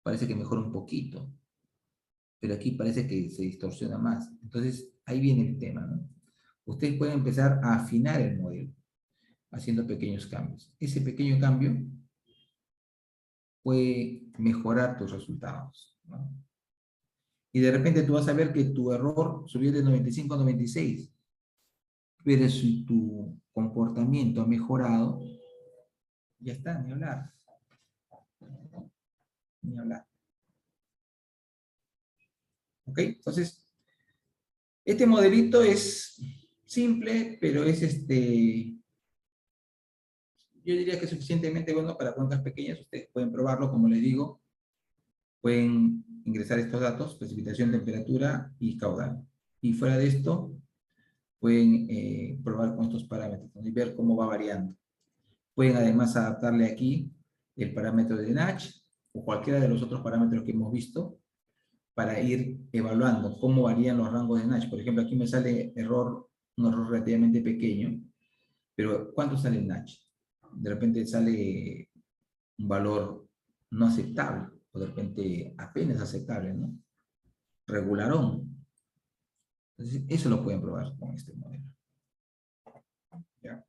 Parece que mejora un poquito, pero aquí parece que se distorsiona más. Entonces, ahí viene el tema, ¿no? Ustedes pueden empezar a afinar el modelo, haciendo pequeños cambios. Ese pequeño cambio puede mejorar tus resultados, ¿no? Y de repente tú vas a ver que tu error subió de 95 a 96, pero si tu comportamiento ha mejorado, ya está, ni hablar. Ni hablar. ¿Ok? Entonces, este modelito es simple, pero es yo diría que es suficientemente bueno para cuencas pequeñas. Ustedes pueden probarlo, como les digo. Pueden ingresar estos datos, precipitación, temperatura y caudal. Y fuera de esto, pueden probar con estos parámetros, ¿no? Y ver cómo va variando. Pueden además adaptarle aquí el parámetro de Natch o cualquiera de los otros parámetros que hemos visto para ir evaluando cómo varían los rangos de Natch. Por ejemplo, aquí me sale un error relativamente pequeño, pero ¿cuánto sale el Natch? De repente sale un valor no aceptable, o de repente apenas aceptable, ¿no? Regularón. Entonces, eso lo pueden probar con este modelo. ¿Ya?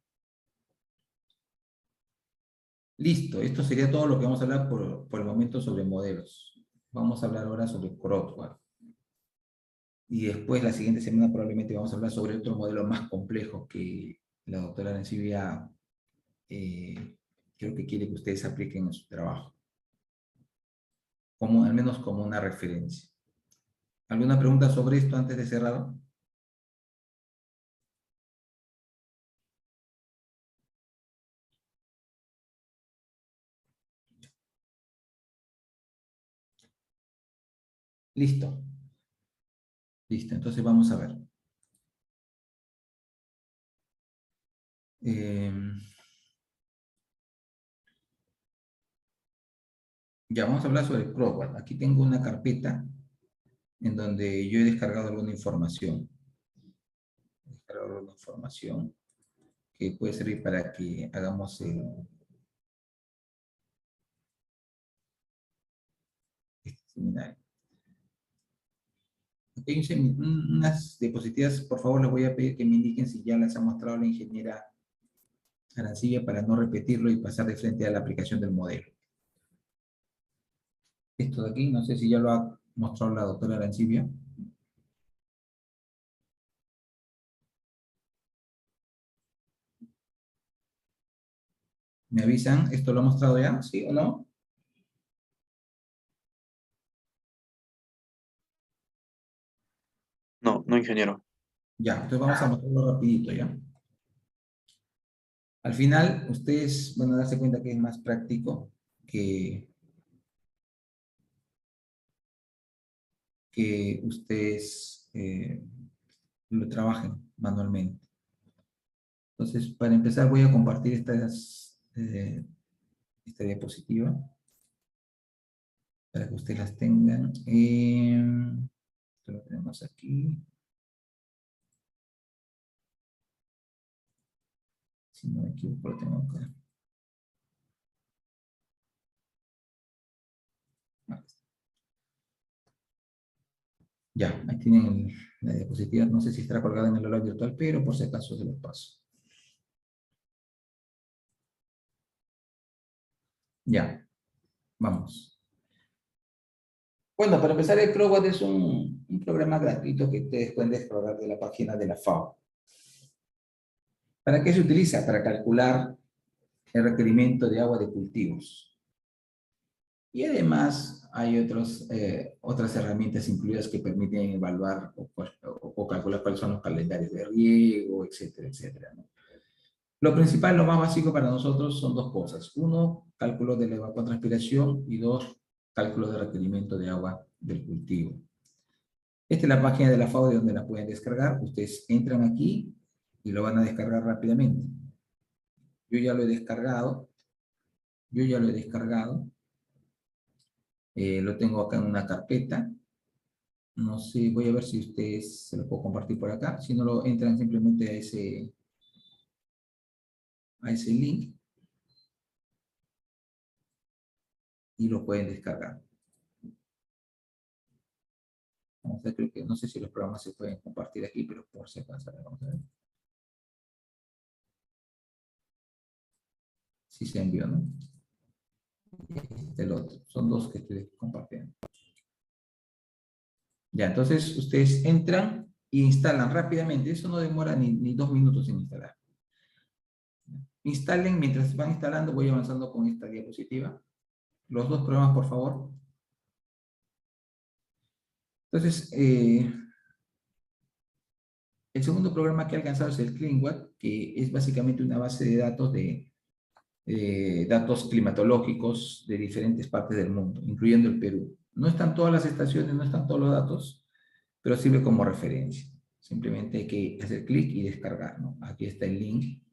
Listo, esto sería todo lo que vamos a hablar por el momento sobre modelos. Vamos a hablar ahora sobre Crosswalk. Y después, la siguiente semana, probablemente vamos a hablar sobre otro modelo más complejo que la doctora Arancibia creo que quiere que ustedes apliquen en su trabajo. Al menos como una referencia. ¿Alguna pregunta sobre esto antes de cerrar? Listo. Listo, entonces vamos a ver. Ya vamos a hablar sobre Crosswalk. Aquí tengo una carpeta en donde yo he descargado alguna información. He descargado alguna información que puede servir para que hagamos este seminario. hay unas diapositivas, por favor, les voy a pedir que me indiquen si ya las ha mostrado la ingeniera Arancibia para no repetirlo y pasar de frente a la aplicación del modelo. Esto de aquí, no sé si ya lo ha mostrado la doctora Arancibia. ¿Me avisan? ¿Esto lo ha mostrado ya? ¿Sí o no? No, no, ingeniero. Ya, entonces vamos a mostrarlo rapidito, ¿ya? Al final, ustedes van a darse cuenta que es más práctico que ustedes lo trabajen manualmente. Entonces, para empezar, voy a compartir esta diapositiva para que ustedes las tengan. Esto lo tenemos aquí. Si no me equivoco, lo tengo acá. Ya, ahí tienen la diapositiva. No sé si estará colgada en el aula virtual, pero por si acaso se los paso. Ya, vamos. Bueno, para empezar, el CROWAT es un programa gratuito que ustedes pueden descargar de la página de la FAO. ¿Para qué se utiliza? Para calcular el requerimiento de agua de cultivos. Y además hay otras herramientas incluidas que permiten evaluar o calcular cuáles son los calendarios de riego, etcétera, etcétera, ¿no? Lo principal, lo más básico para nosotros son dos cosas. Uno, cálculo de la evapotranspiración y dos, cálculo de requerimiento de agua del cultivo. Esta es la página de la FAO de donde la pueden descargar. Ustedes entran aquí y lo van a descargar rápidamente. Yo ya lo he descargado. Lo tengo acá en una carpeta. No sé, voy a ver si ustedes se lo puedo compartir por acá. Si no, lo entran simplemente a ese link y lo pueden descargar. Vamos a ver, creo que no sé si los programas se pueden compartir aquí, pero por si acaso, vamos a ver. Sí se envió, ¿no? El otro. Son dos que estoy compartiendo. Ya, entonces ustedes entran e instalan rápidamente. Eso no demora ni 2 minutos en instalar. Instalen, mientras van instalando, voy avanzando con esta diapositiva. Los dos programas, por favor. Entonces, el segundo programa que he alcanzado es el CleanWatt, que es básicamente una base de datos datos climatológicos de diferentes partes del mundo, incluyendo el Perú. No están todas las estaciones, no están todos los datos, pero sirve como referencia. Simplemente hay que hacer clic y descargar, ¿no? Aquí está el link.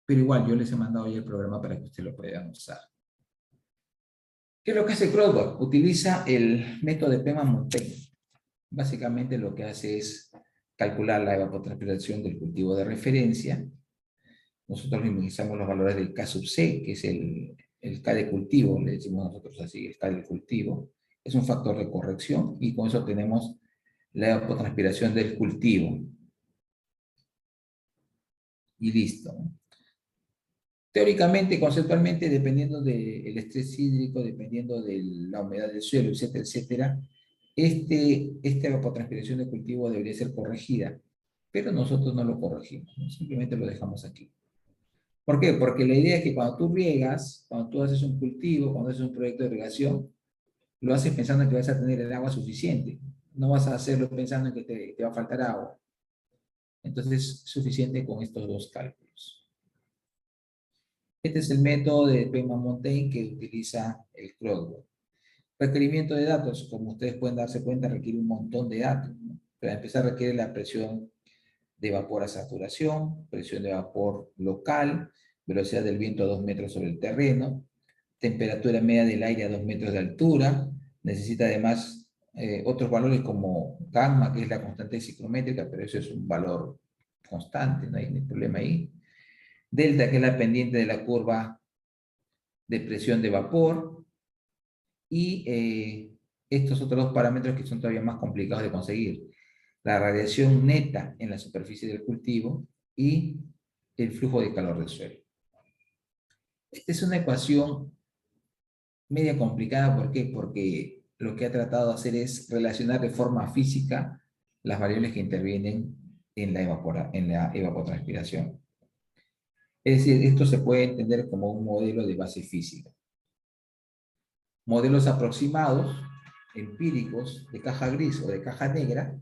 Pero igual, yo les he mandado ya el programa para que ustedes lo puedan usar. ¿Qué es lo que hace CrowdWork? Utiliza el método de Pema-Montaigne. Básicamente lo que hace es calcular la evapotranspiración del cultivo de referencia. Nosotros minimizamos los valores del K sub C, que es el K de cultivo, le decimos nosotros así, el K de cultivo. Es un factor de corrección y con eso tenemos la evapotranspiración del cultivo. Y listo. Teóricamente, conceptualmente, dependiendo del estrés hídrico, dependiendo de la humedad del suelo, etcétera, etcétera, esta evapotranspiración de cultivo debería ser corregida, pero nosotros no lo corregimos, ¿no? Simplemente lo dejamos aquí. ¿Por qué? Porque la idea es que cuando tú riegas, cuando tú haces un cultivo, cuando haces un proyecto de irrigación, lo haces pensando en que vas a tener el agua suficiente. No vas a hacerlo pensando en que te va a faltar agua. Entonces es suficiente con estos dos cálculos. Este es el método de Pema-Montaigne que utiliza el CrowdWork. Requerimiento de datos, como ustedes pueden darse cuenta, requiere un montón de datos, ¿no? Para empezar requiere la presión de vapor a saturación, presión de vapor local, velocidad del viento a 2 metros sobre el terreno, temperatura media del aire a 2 metros de altura, necesita además otros valores como gamma, que es la constante ciclométrica, pero eso es un valor constante, no hay ningún problema ahí. Delta, que es la pendiente de la curva de presión de vapor, y estos otros dos parámetros que son todavía más complicados de conseguir. La radiación neta en la superficie del cultivo y el flujo de calor del suelo. Esta es una ecuación media complicada, ¿por qué? Porque lo que ha tratado de hacer es relacionar de forma física las variables que intervienen en la evapotranspiración. Es decir, esto se puede entender como un modelo de base física. Modelos aproximados, empíricos, de caja gris o de caja negra,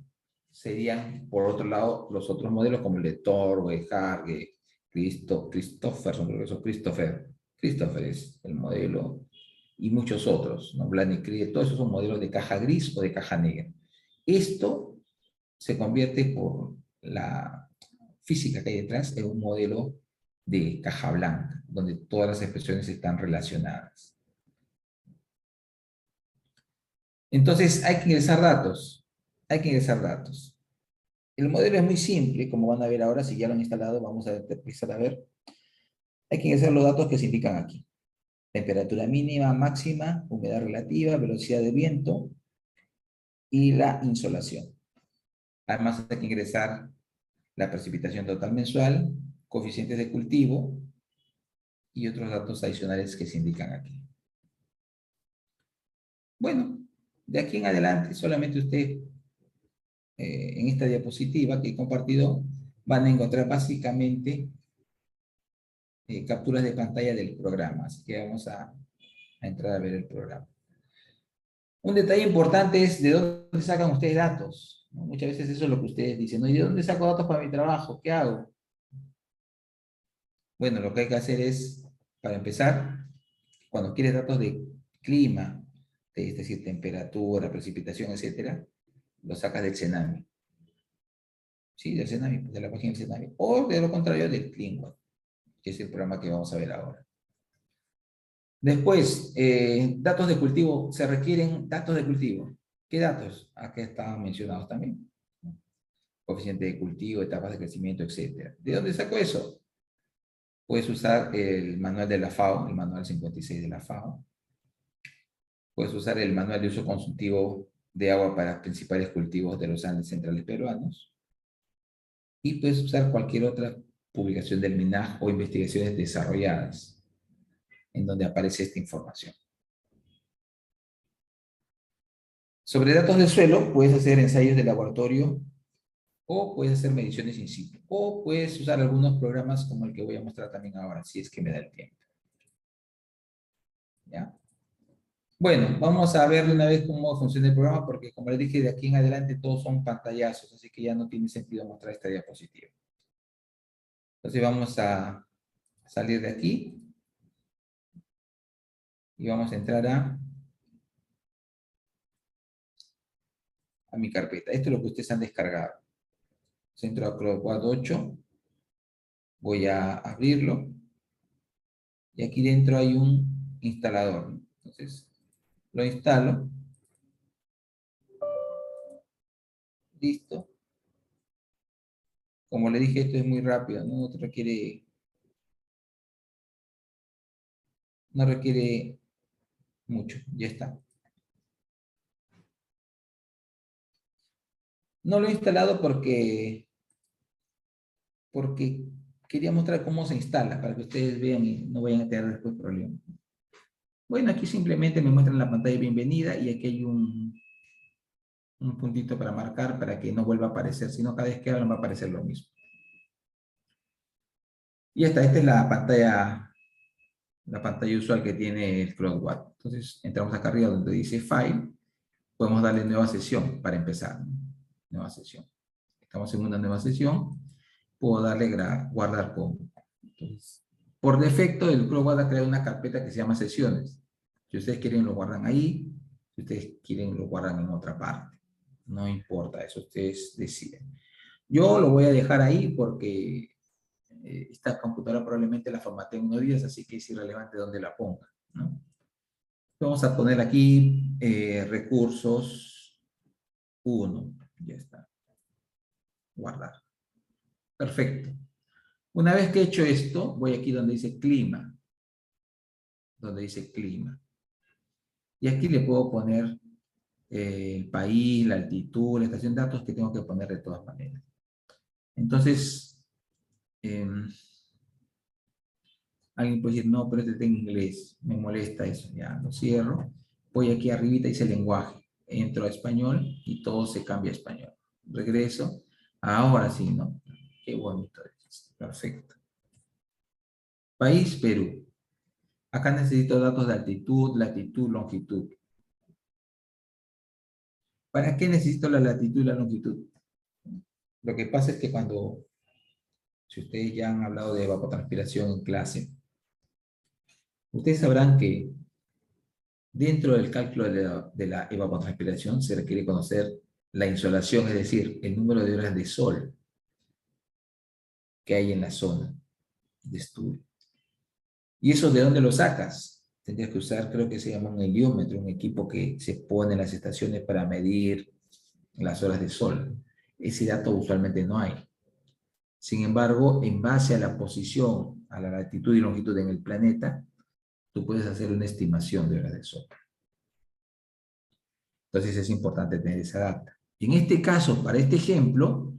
serían, por otro lado, los otros modelos como el de Torbe, Harge, Christopher es el modelo, y muchos otros, ¿no? Blanik-Krieg, todos esos son modelos de caja gris o de caja negra. Esto se convierte por la física que hay detrás en un modelo de caja blanca, donde todas las expresiones están relacionadas. Entonces hay que ingresar datos. Hay que ingresar datos. El modelo es muy simple, como van a ver ahora, si ya lo han instalado, vamos a empezar a ver. Hay que ingresar los datos que se indican aquí. Temperatura mínima, máxima, humedad relativa, velocidad de viento y la insolación. Además hay que ingresar la precipitación total mensual, coeficientes de cultivo y otros datos adicionales que se indican aquí. Bueno, de aquí en adelante solamente usted en esta diapositiva que he compartido van a encontrar básicamente capturas de pantalla del programa. Así que vamos a entrar a ver el programa. Un detalle importante es de dónde sacan ustedes datos, ¿no? Muchas veces eso es lo que ustedes dicen, ¿no? ¿Y de dónde saco datos para mi trabajo? ¿Qué hago? Bueno, lo que hay que hacer es, para empezar, cuando quieres datos de clima, es decir, temperatura, precipitación, etcétera, lo sacas del Cenami. Sí, del Cenami, de la página del Cenami. O de lo contrario, del CleanWatch, que es el programa que vamos a ver ahora. Después, datos de cultivo. Se requieren datos de cultivo. ¿Qué datos? Aquí estaban mencionados también. Coeficiente de cultivo, etapas de crecimiento, etcétera. ¿De dónde saco eso? Puedes usar el manual de la FAO, el manual 56 de la FAO. Puedes usar el manual de uso consultivo de agua para principales cultivos de los Andes centrales peruanos. Y puedes usar cualquier otra publicación del MINAJ o investigaciones desarrolladas en donde aparece esta información. Sobre datos de suelo, puedes hacer ensayos de laboratorio o puedes hacer mediciones in situ. O puedes usar algunos programas como el que voy a mostrar también ahora, si es que me da el tiempo. ¿Ya? Bueno, vamos a ver de una vez cómo funciona el programa, porque como les dije, de aquí en adelante todos son pantallazos, así que ya no tiene sentido mostrar esta diapositiva. Entonces vamos a salir de aquí y vamos a entrar a mi carpeta. Esto es lo que ustedes han descargado. Centro a CloudWatch 8. Voy a abrirlo. Y aquí dentro hay un instalador, ¿no? Entonces, lo instalo. Listo. Como le dije, esto es muy rápido, ¿no? No requiere mucho. Ya está. No lo he instalado porque quería mostrar cómo se instala, para que ustedes vean y no vayan a tener después problemas. Bueno, aquí simplemente me muestran la pantalla de bienvenida y aquí hay un puntito para marcar para que no vuelva a aparecer, sino cada vez que abran va a aparecer lo mismo. Y esta es la pantalla usual que tiene el CloudWatch. Entonces, entramos acá arriba donde dice File, podemos darle nueva sesión para empezar, ¿no? Nueva sesión. Estamos en una nueva sesión, puedo darle guardar como. Entonces, por defecto, el CloudWatch ha creado una carpeta que se llama sesiones. Si ustedes quieren, lo guardan ahí. Si ustedes quieren, lo guardan en otra parte. No importa, eso ustedes deciden. Yo lo voy a dejar ahí porque esta computadora probablemente la formateen unos días, así que es irrelevante dónde la ponga, ¿no? Vamos a poner aquí recursos 1. Ya está. Guardar. Perfecto. Una vez que he hecho esto, voy aquí donde dice clima. Donde dice clima. Y aquí le puedo poner el país, la altitud, la estación, datos que tengo que poner de todas maneras. Entonces, alguien puede decir, no, pero este está en inglés, me molesta eso, ya lo cierro. Voy aquí arribita, dice lenguaje, entro a español y todo se cambia a español. Regreso, ahora sí, ¿no? Qué bonito es, perfecto. País, Perú. Acá necesito datos de altitud, latitud, longitud. ¿Para qué necesito la latitud y la longitud? Lo que pasa es que si ustedes ya han hablado de evapotranspiración en clase, ustedes sabrán que dentro del cálculo de la evapotranspiración se requiere conocer la insolación, es decir, el número de horas de sol que hay en la zona de estudio. ¿Y eso de dónde lo sacas? Tendrías que usar, creo que se llama un heliómetro, un equipo que se pone en las estaciones para medir las horas de sol. Ese dato usualmente no hay. Sin embargo, en base a la posición, a la latitud y longitud en el planeta, tú puedes hacer una estimación de horas de sol. Entonces es importante tener esa data. En este caso, para este ejemplo,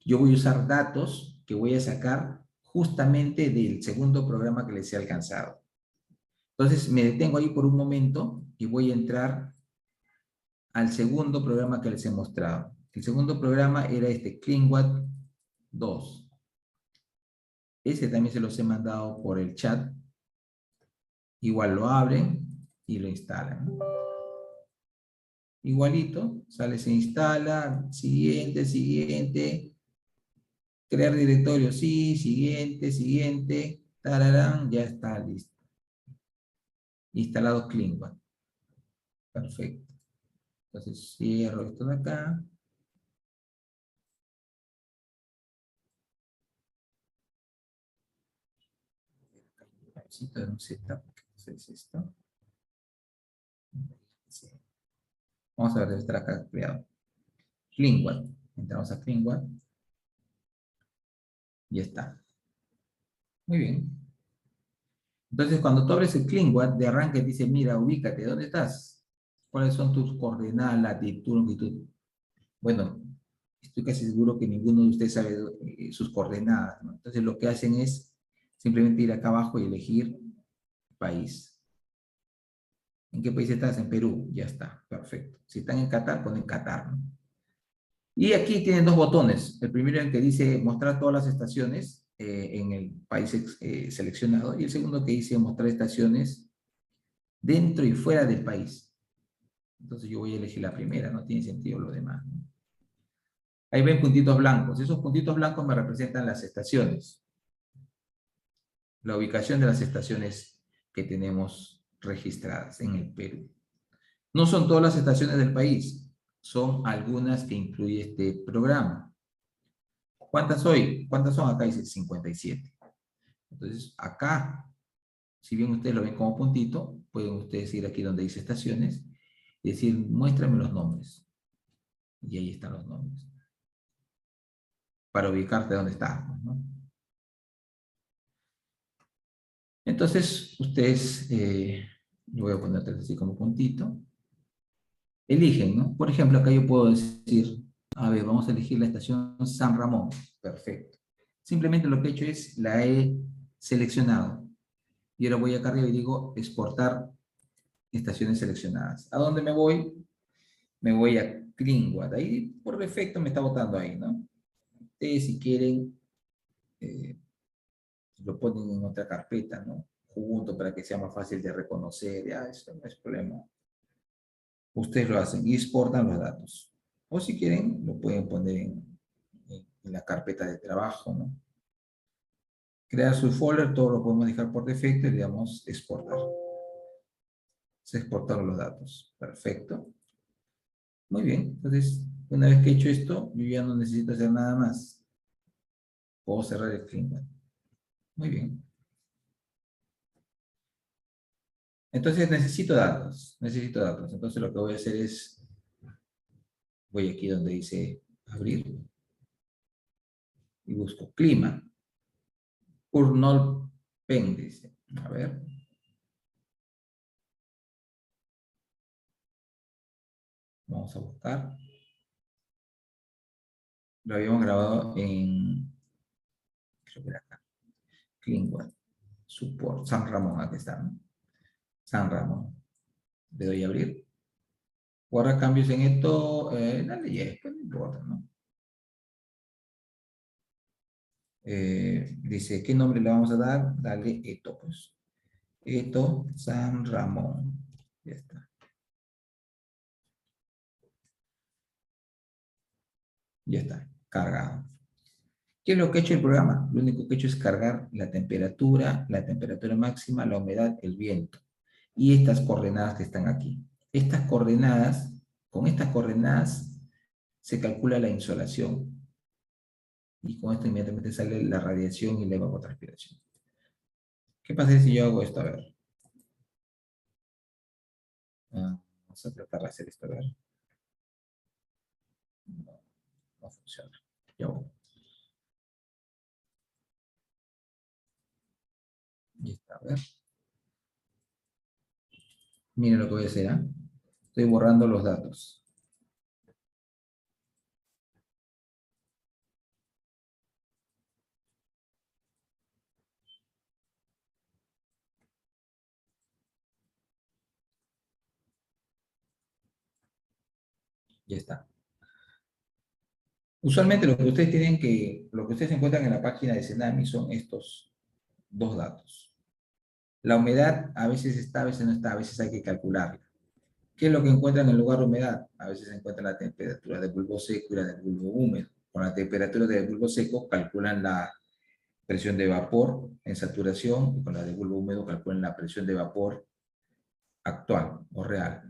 yo voy a usar datos que voy a sacar justamente del segundo programa que les he alcanzado. Entonces me detengo ahí por un momento y voy a entrar al segundo programa que les he mostrado. El segundo programa era este, CleanWatt 2. Ese también se los he mandado por el chat. Igual lo abren y lo instalan. Igualito, sale, se instala, siguiente, siguiente, crear directorio, sí, siguiente, siguiente, tararán, ya está listo. Instalado CleanWatt. Perfecto. Entonces cierro esto de acá. Necesito un setup. ¿Qué es esto? Sí. Vamos a ver, debe estar acá creado. CleanWatt. Entramos a CleanWatt. Y está. Muy bien. Entonces, cuando tú abres el CleanWatt, de arranque dice, mira, ubícate, ¿dónde estás? ¿Cuáles son tus coordenadas, latitud, longitud? Bueno, estoy casi seguro que ninguno de ustedes sabe sus coordenadas, ¿no? Entonces, lo que hacen es simplemente ir acá abajo y elegir país. ¿En qué país estás? En Perú. Ya está, perfecto. Si están en Qatar, ponen Qatar, ¿no? Y aquí tienen dos botones. El primero en el que dice mostrar todas las estaciones en el país seleccionado, y el segundo que dice mostrar estaciones dentro y fuera del país. Entonces yo voy a elegir la primera, no tiene sentido lo demás, ¿no? Ahí ven puntitos blancos. Esos puntitos blancos me representan las estaciones. La ubicación de las estaciones que tenemos registradas en el Perú. No son todas las estaciones del país, son algunas que incluye este programa. ¿Cuántas hoy? ¿Cuántas son acá? Dice 57. Entonces, acá, si bien ustedes lo ven como puntito, pueden ustedes ir aquí donde dice estaciones y decir, muéstrame los nombres. Y ahí están los nombres. Para ubicarte dónde estás, ¿no? Entonces, ustedes, yo voy a poner así como puntito, eligen, ¿no? Por ejemplo, acá yo puedo decir, a ver, vamos a elegir la estación San Ramón. Perfecto. Simplemente lo que he hecho es, la he seleccionado. Y ahora voy acá arriba y digo, exportar estaciones seleccionadas. ¿A dónde me voy? Me voy a CleanWatt. Ahí por defecto me está botando ahí, ¿no? Ustedes si quieren, lo ponen en otra carpeta, ¿no? Junto para que sea más fácil de reconocer. Ya, eso no es problema. Ustedes lo hacen y exportan los datos. O si quieren, lo pueden poner en la carpeta de trabajo, ¿no? Crear su folder, todo lo podemos dejar por defecto y le damos exportar. Se exportaron los datos. Perfecto. Muy bien. Entonces, una vez que he hecho esto, yo ya no necesito hacer nada más. Puedo cerrar el CleanWatt. Muy bien. Entonces necesito datos. Necesito datos. Entonces lo que voy a hacer es, voy aquí donde dice abrir y busco clima. Urnol Pen dice. A ver. Vamos a buscar. Lo habíamos grabado en, creo que era acá, CleanWeb, Support, San Ramón, aquí está, ¿no? San Ramón. Le doy a abrir. Guarda cambios en esto, dale yes, pues no importa, ¿no? Dice, ¿qué nombre le vamos a dar? Dale esto, pues. Esto, San Ramón. Ya está. Ya está, cargado. ¿Qué es lo que ha hecho el programa? Lo único que ha hecho es cargar la temperatura máxima, la humedad, el viento. Y estas coordenadas que están aquí. Estas coordenadas, con estas coordenadas se calcula la insolación. Y con esto inmediatamente sale la radiación y la evapotranspiración. ¿Qué pasa si yo hago esto? A ver. Vamos a tratar de hacer esto, a ver. No, no funciona. Ya voy. Y está, a ver. Miren lo que voy a hacer, ¿ah? Estoy borrando los datos. Ya está. Usualmente lo que ustedes encuentran en la página de Cenami son estos dos datos. La humedad a veces está, a veces no está, a veces hay que calcularla. ¿Qué es lo que encuentran en lugar de humedad? A veces se encuentra la temperatura del bulbo seco y la del bulbo húmedo. Con la temperatura del bulbo seco calculan la presión de vapor en saturación y con la del bulbo húmedo calculan la presión de vapor actual o real.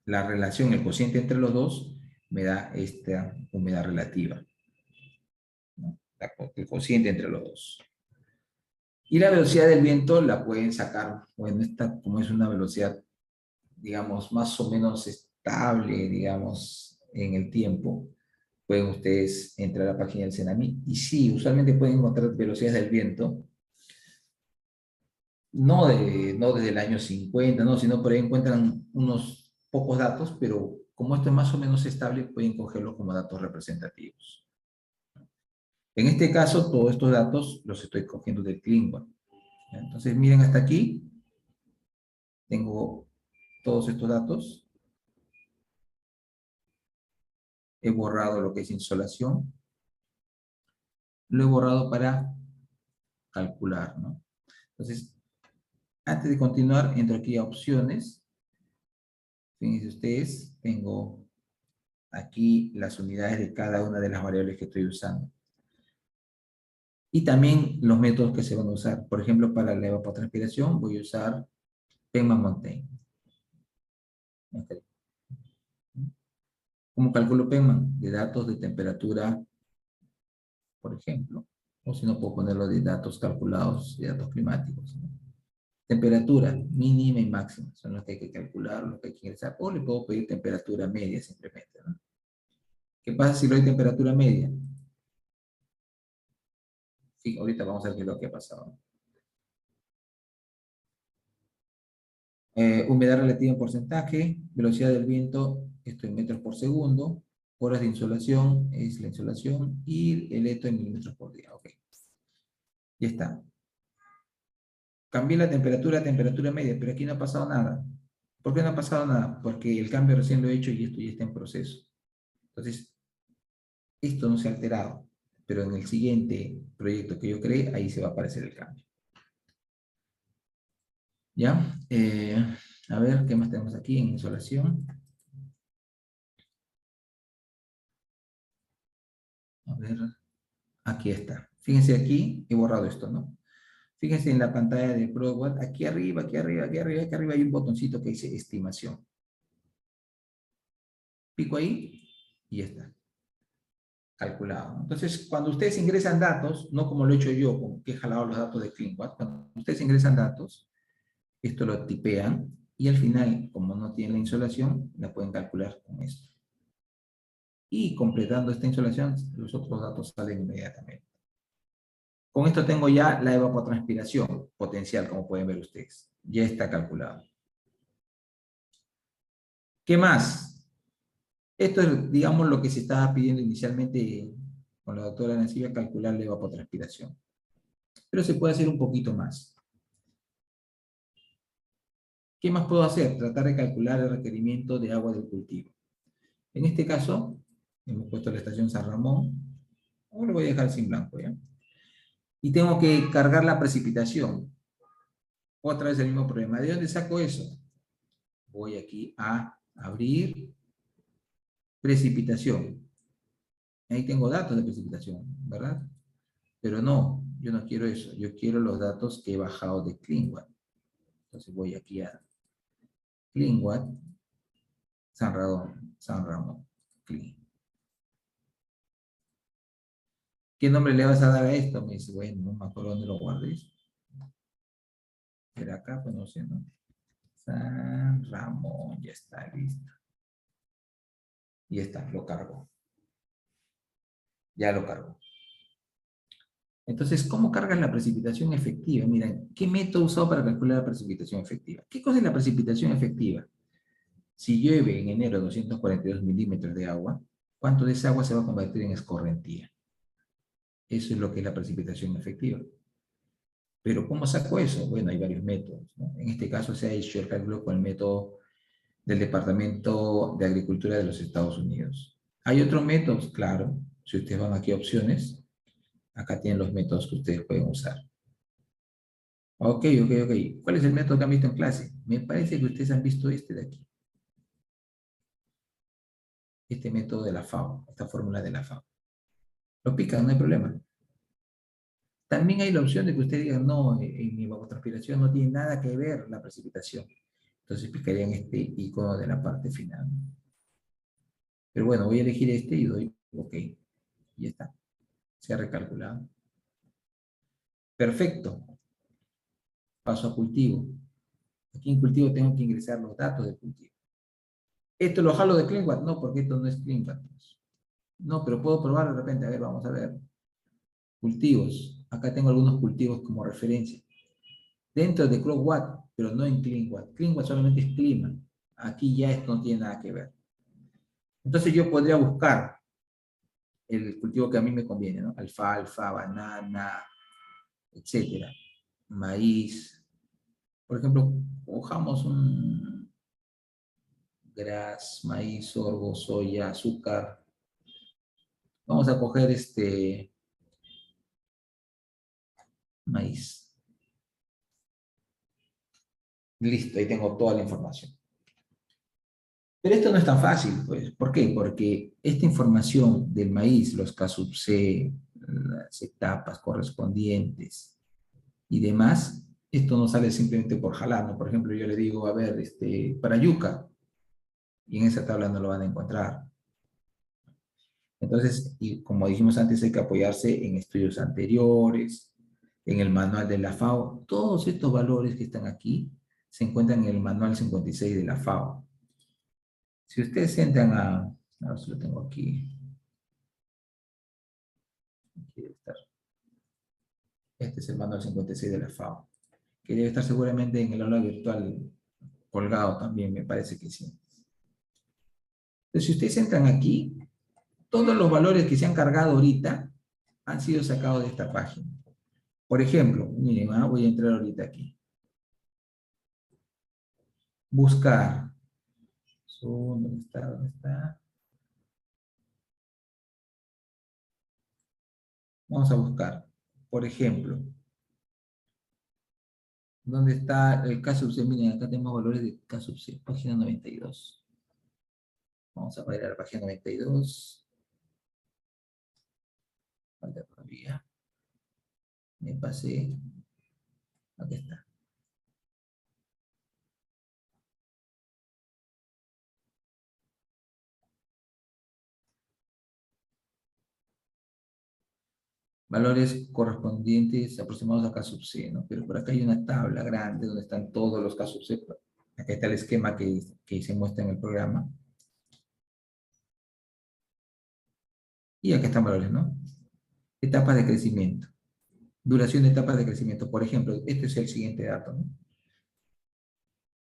La relación, el cociente entre los dos, me da esta humedad relativa, ¿no? El cociente entre los dos. Y la velocidad del viento la pueden sacar, bueno, esta como es una velocidad, digamos, más o menos estable, digamos, en el tiempo, pueden ustedes entrar a la página del Cenami y sí, usualmente pueden encontrar velocidades del viento, no desde el año 50, no, sino por ahí encuentran unos pocos datos, pero como esto es más o menos estable, pueden cogerlo como datos representativos. En este caso, todos estos datos los estoy cogiendo del CleanWeb. Entonces, miren hasta aquí. Tengo todos estos datos. He borrado lo que es insolación. Lo he borrado para calcular, ¿no? Entonces, antes de continuar, entro aquí a opciones. Fíjense ustedes, tengo aquí las unidades de cada una de las variables que estoy usando. Y también los métodos que se van a usar. Por ejemplo, para la evapotranspiración voy a usar Penman-Montagne. ¿Cómo calculo Penman? De datos de temperatura, por ejemplo. O si no, puedo ponerlo de datos calculados, de datos climáticos, ¿no? Temperatura mínima y máxima son los que hay que calcular, los que hay que ingresar. O le puedo pedir temperatura media simplemente, ¿no? ¿Qué pasa si le doy temperatura media? Sí, ahorita vamos a ver qué es lo que ha pasado. Humedad relativa en porcentaje, velocidad del viento, esto en metros por segundo, horas de insolación es la insolación y el eto en milímetros por día. Ok. Ya está. Cambié la temperatura a temperatura media, pero aquí no ha pasado nada. ¿Por qué no ha pasado nada? Porque el cambio recién lo he hecho y esto ya está en proceso. Entonces, esto no se ha alterado, pero en el siguiente proyecto que yo creé, ahí se va a aparecer el cambio. ¿Ya? A ver, ¿qué más tenemos aquí en insolación? A ver, aquí está. Fíjense aquí, he borrado esto, ¿no? Fíjense en la pantalla de ProWatt, aquí arriba, aquí arriba, aquí arriba, aquí arriba hay un botoncito que dice estimación. Pico ahí y ya está. Calculado. Entonces, cuando ustedes ingresan datos, no como lo he hecho yo, que he jalado los datos de CleanWatt, cuando ustedes ingresan datos, esto lo tipean y al final, como no tienen la insolación, la pueden calcular con esto. Y completando esta insolación, los otros datos salen inmediatamente. Con esto tengo ya la evapotranspiración potencial, como pueden ver ustedes. Ya está calculado. ¿Qué más? Esto es, digamos, lo que se estaba pidiendo inicialmente con la doctora Nancibia, calcular la evapotranspiración. Pero se puede hacer un poquito más. ¿Qué más puedo hacer? Tratar de calcular el requerimiento de agua del cultivo. En este caso, hemos puesto la estación San Ramón. Ahora lo voy a dejar sin blanco, ¿ya? Y tengo que cargar la precipitación. Otra vez el mismo problema. ¿De dónde saco eso? Voy aquí a abrir precipitación. Ahí tengo datos de precipitación, ¿verdad? Pero no, yo no quiero eso. Yo quiero los datos que he bajado de CleanWatt. Entonces voy aquí a CleanWatt, San Ramón, Clean. ¿Qué nombre le vas a dar a esto? Me dice, bueno, no me acuerdo dónde lo guardé. Era acá, pues no sé, ¿no? San Ramón, ya está, listo. Y está, lo cargo. Ya lo cargo. Entonces, ¿cómo cargas la precipitación efectiva? Miren, ¿qué método he usado para calcular la precipitación efectiva? ¿Qué cosa es la precipitación efectiva? Si llueve en enero 242 milímetros de agua, ¿cuánto de esa agua se va a convertir en escorrentía? Eso es lo que es la precipitación efectiva. Pero ¿cómo saco eso? Bueno, hay varios métodos, ¿no? En este caso se ha hecho el cálculo con el método del Departamento de Agricultura de los Estados Unidos. ¿Hay otros métodos? Claro. Si ustedes van aquí a opciones, acá tienen los métodos que ustedes pueden usar. Ok. ¿Cuál es el método que han visto en clase? Me parece que ustedes han visto este de aquí. Este método de la FAO, esta fórmula de la FAO. Lo pican, no hay problema. También hay la opción de que ustedes digan, no, en mi evapotranspiración no tiene nada que ver la precipitación. Entonces picarían este icono de la parte final. Pero bueno, voy a elegir este y doy OK. Y ya está. Se ha recalculado. Perfecto. Paso a cultivo. Aquí en cultivo tengo que ingresar los datos de cultivo. ¿Esto lo jalo de CleanWatt? No, porque esto no es CleanWatt. No, pero puedo probar de repente. A ver, vamos a ver. Cultivos. Acá tengo algunos cultivos como referencia. Dentro de ClockWatt, pero no en CleanWatt. CleanWatt solamente es clima. Aquí ya esto no tiene nada que ver. Entonces yo podría buscar el cultivo que a mí me conviene, ¿no? Alfalfa, banana, etcétera. Maíz. Por ejemplo, cojamos un gras, maíz, sorgo, soya, azúcar. Vamos a coger maíz. Listo, ahí tengo toda la información. Pero esto no es tan fácil, pues. ¿Por qué? Porque esta información del maíz, los K-C, las etapas correspondientes y demás, esto no sale simplemente por jalar, ¿no? Por ejemplo, yo le digo, a ver, para yuca, y en esa tabla no lo van a encontrar. Entonces, y como dijimos antes, hay que apoyarse en estudios anteriores, en el manual de la FAO. Todos estos valores que están aquí se encuentran en el manual 56 de la FAO. Si ustedes entran a ver si lo tengo aquí. Aquí debe estar. Este es el manual 56 de la FAO, que debe estar seguramente en el aula virtual colgado también, me parece que sí. Entonces, si ustedes entran aquí, todos los valores que se han cargado ahorita han sido sacados de esta página. Por ejemplo, miren, voy a entrar ahorita aquí. Buscar. ¿Dónde está? ¿Dónde está? Vamos a buscar. Por ejemplo, ¿dónde está el K-C? Miren, acá tenemos valores de K-C, página 92. Vamos a ver a la página 92. Falta todavía. Me pasé. Aquí está. Valores correspondientes aproximados a K-C, ¿no? Pero por acá hay una tabla grande donde están todos los K-C. Acá está el esquema que se muestra en el programa. Y acá están valores, ¿no? Etapas de crecimiento. Duración de etapas de crecimiento. Por ejemplo, este es el siguiente dato, ¿no?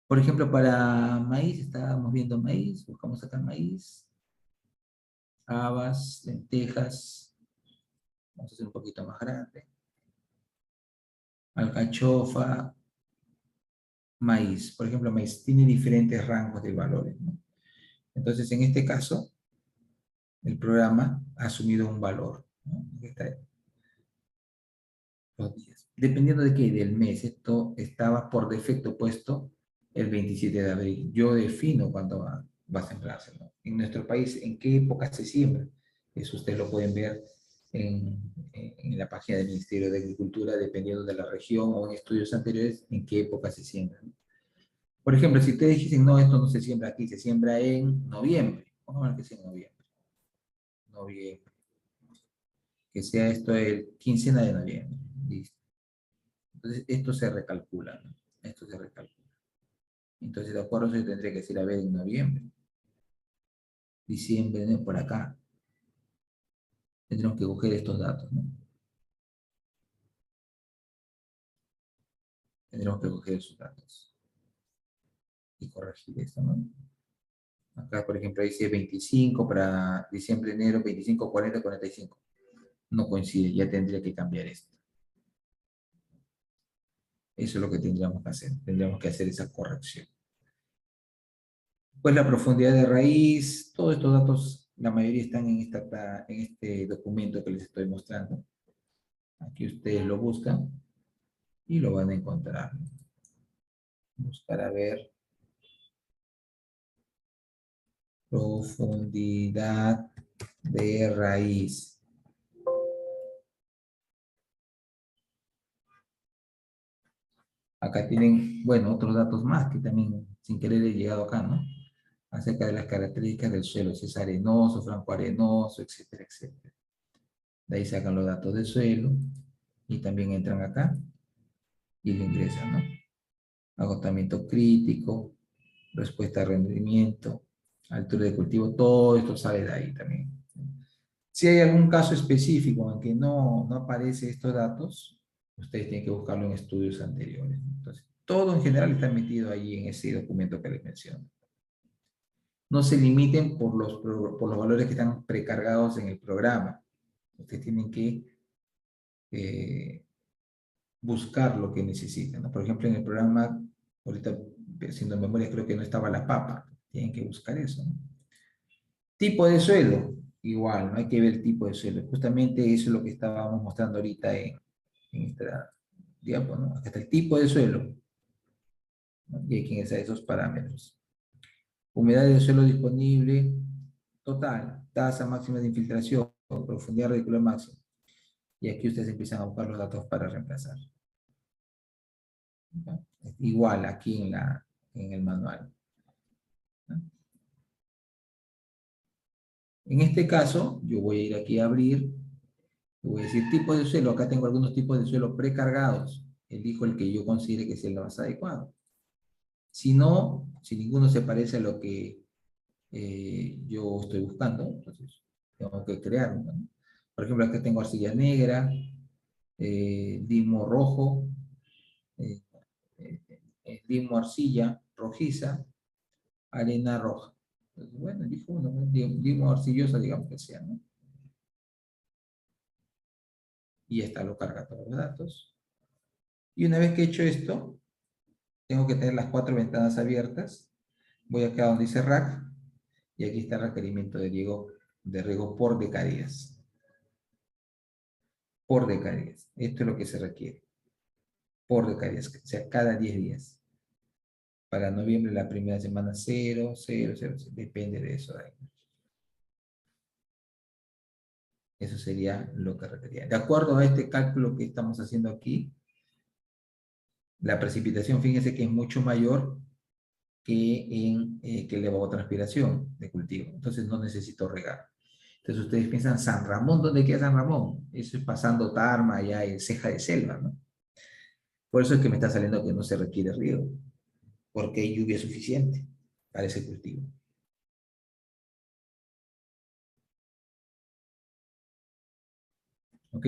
Por ejemplo, para maíz, estábamos viendo maíz, buscamos acá maíz. habas, lentejas, vamos a hacer un poquito más grande, alcachofa, maíz. Por ejemplo, maíz tiene diferentes rangos de valores, ¿no? Entonces, en este caso, el programa ha asumido un valor, ¿no? Aquí está los días. Dependiendo de qué, del mes, esto estaba por defecto puesto el 27 de abril. Yo defino cuándo va a sembrarse, ¿no? En nuestro país, ¿en qué época se siembra? Eso ustedes lo pueden ver en la página del Ministerio de Agricultura, dependiendo de la región o en estudios anteriores, en qué época se siembra, ¿no? Por ejemplo, si ustedes dicen, no, esto no se siembra aquí, se siembra en noviembre. Vamos a ver que sea en noviembre. Noviembre. Que sea esto el quincena de noviembre. Listo. Entonces, esto se recalcula, ¿no? Esto se recalcula. Entonces, de acuerdo, yo tendría que decir, a ver, en noviembre. Diciembre, ¿no? Por acá. Tendremos que coger estos datos, ¿no? Tendremos que coger esos datos. Y corregir esto, ¿no? Acá, por ejemplo, dice 25 para diciembre, enero, 25, 40, 45. No coincide, ya tendría que cambiar esto. Eso es lo que tendríamos que hacer. Tendríamos que hacer esa corrección. Pues la profundidad de raíz, todos estos datos, la mayoría están en este documento que les estoy mostrando. Aquí ustedes lo buscan y lo van a encontrar. Buscar a ver profundidad de raíz. Acá tienen, bueno, otros datos más que también sin querer he llegado acá, ¿no? Acerca de las características del suelo, si es arenoso, francoarenoso, etcétera, etcétera. De ahí sacan los datos del suelo y también entran acá y lo ingresan, ¿no? Agotamiento crítico, respuesta a rendimiento, altura de cultivo, todo esto sale de ahí también. Si hay algún caso específico en que no aparece estos datos, ustedes tienen que buscarlo en estudios anteriores. Entonces, todo en general está metido ahí en ese documento que les menciono. No se limiten por los valores que están precargados en el programa. Ustedes tienen que buscar lo que necesitan, ¿no? Por ejemplo, en el programa, ahorita haciendo memoria, creo que no estaba la papa. Tienen que buscar eso, ¿no? Tipo de suelo, igual, no hay que ver el tipo de suelo. Justamente eso es lo que estábamos mostrando ahorita en esta diapo, ¿no? Acá está el tipo de suelo, ¿no? Y hay que ingresar esos parámetros. Humedad del suelo disponible, total, tasa máxima de infiltración, profundidad radicular máxima. Y aquí ustedes empiezan a buscar los datos para reemplazar. ¿No? Igual aquí en el manual. ¿No? En este caso, yo voy a ir aquí a abrir, voy a decir tipo de suelo, acá tengo algunos tipos de suelo precargados, elijo el que yo considere que es el más adecuado. Si no, si ninguno se parece a lo que yo estoy buscando, entonces tengo que crear uno, ¿no? Por ejemplo, acá tengo arcilla negra, limo rojo, eh, limo arcilla rojiza, arena roja. Entonces, bueno, elijo uno, ¿no? Limo arcillosa, digamos que sea, ¿no? Y ya está, lo carga todos los datos. Y una vez que he hecho esto, tengo que tener las 4 ventanas abiertas. Voy acá donde dice rack, y aquí está el requerimiento de riego por decadías. Por decadías. Esto es lo que se requiere. Por decadías, o sea, cada 10 días. Para noviembre, la primera semana, 0, 0, 0, 0. Depende de eso. Eso sería lo que requería. De acuerdo a este cálculo que estamos haciendo aquí, la precipitación, fíjense que es mucho mayor que la evapotranspiración de cultivo. Entonces no necesito regar. Entonces ustedes piensan, San Ramón, ¿dónde queda San Ramón? Eso es pasando Tarma, allá en Ceja de Selva, ¿no? Por eso es que me está saliendo que no se requiere riego, porque hay lluvia suficiente para ese cultivo. ¿Ok?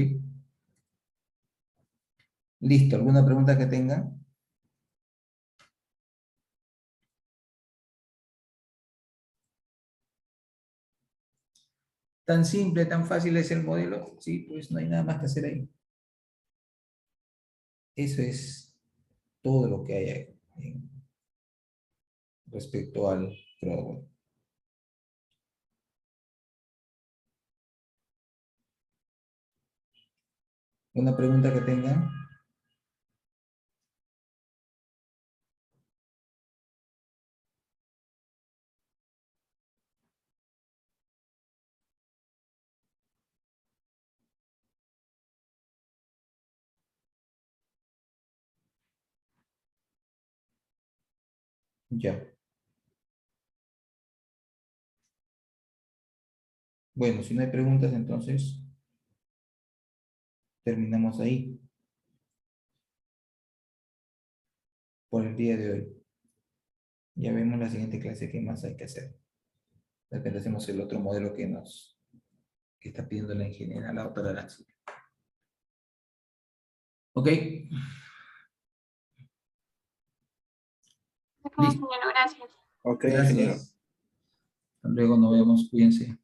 Listo. ¿Alguna pregunta que tengan? Tan simple, tan fácil es el modelo. Sí, pues no hay nada más que hacer ahí. Eso es todo lo que hay respecto al fraud. ¿Una pregunta que tengan? Ya. Bueno, si no hay preguntas, entonces terminamos ahí por el día de hoy. Ya vemos la siguiente clase qué más hay que hacer. De repente hacemos el otro modelo que está pidiendo la ingeniera, la autora de la acción. Ok, Ok, listo. ingeniero, gracias. Ok, ingeniero. Gracias. Hasta luego, nos vemos. Cuídense.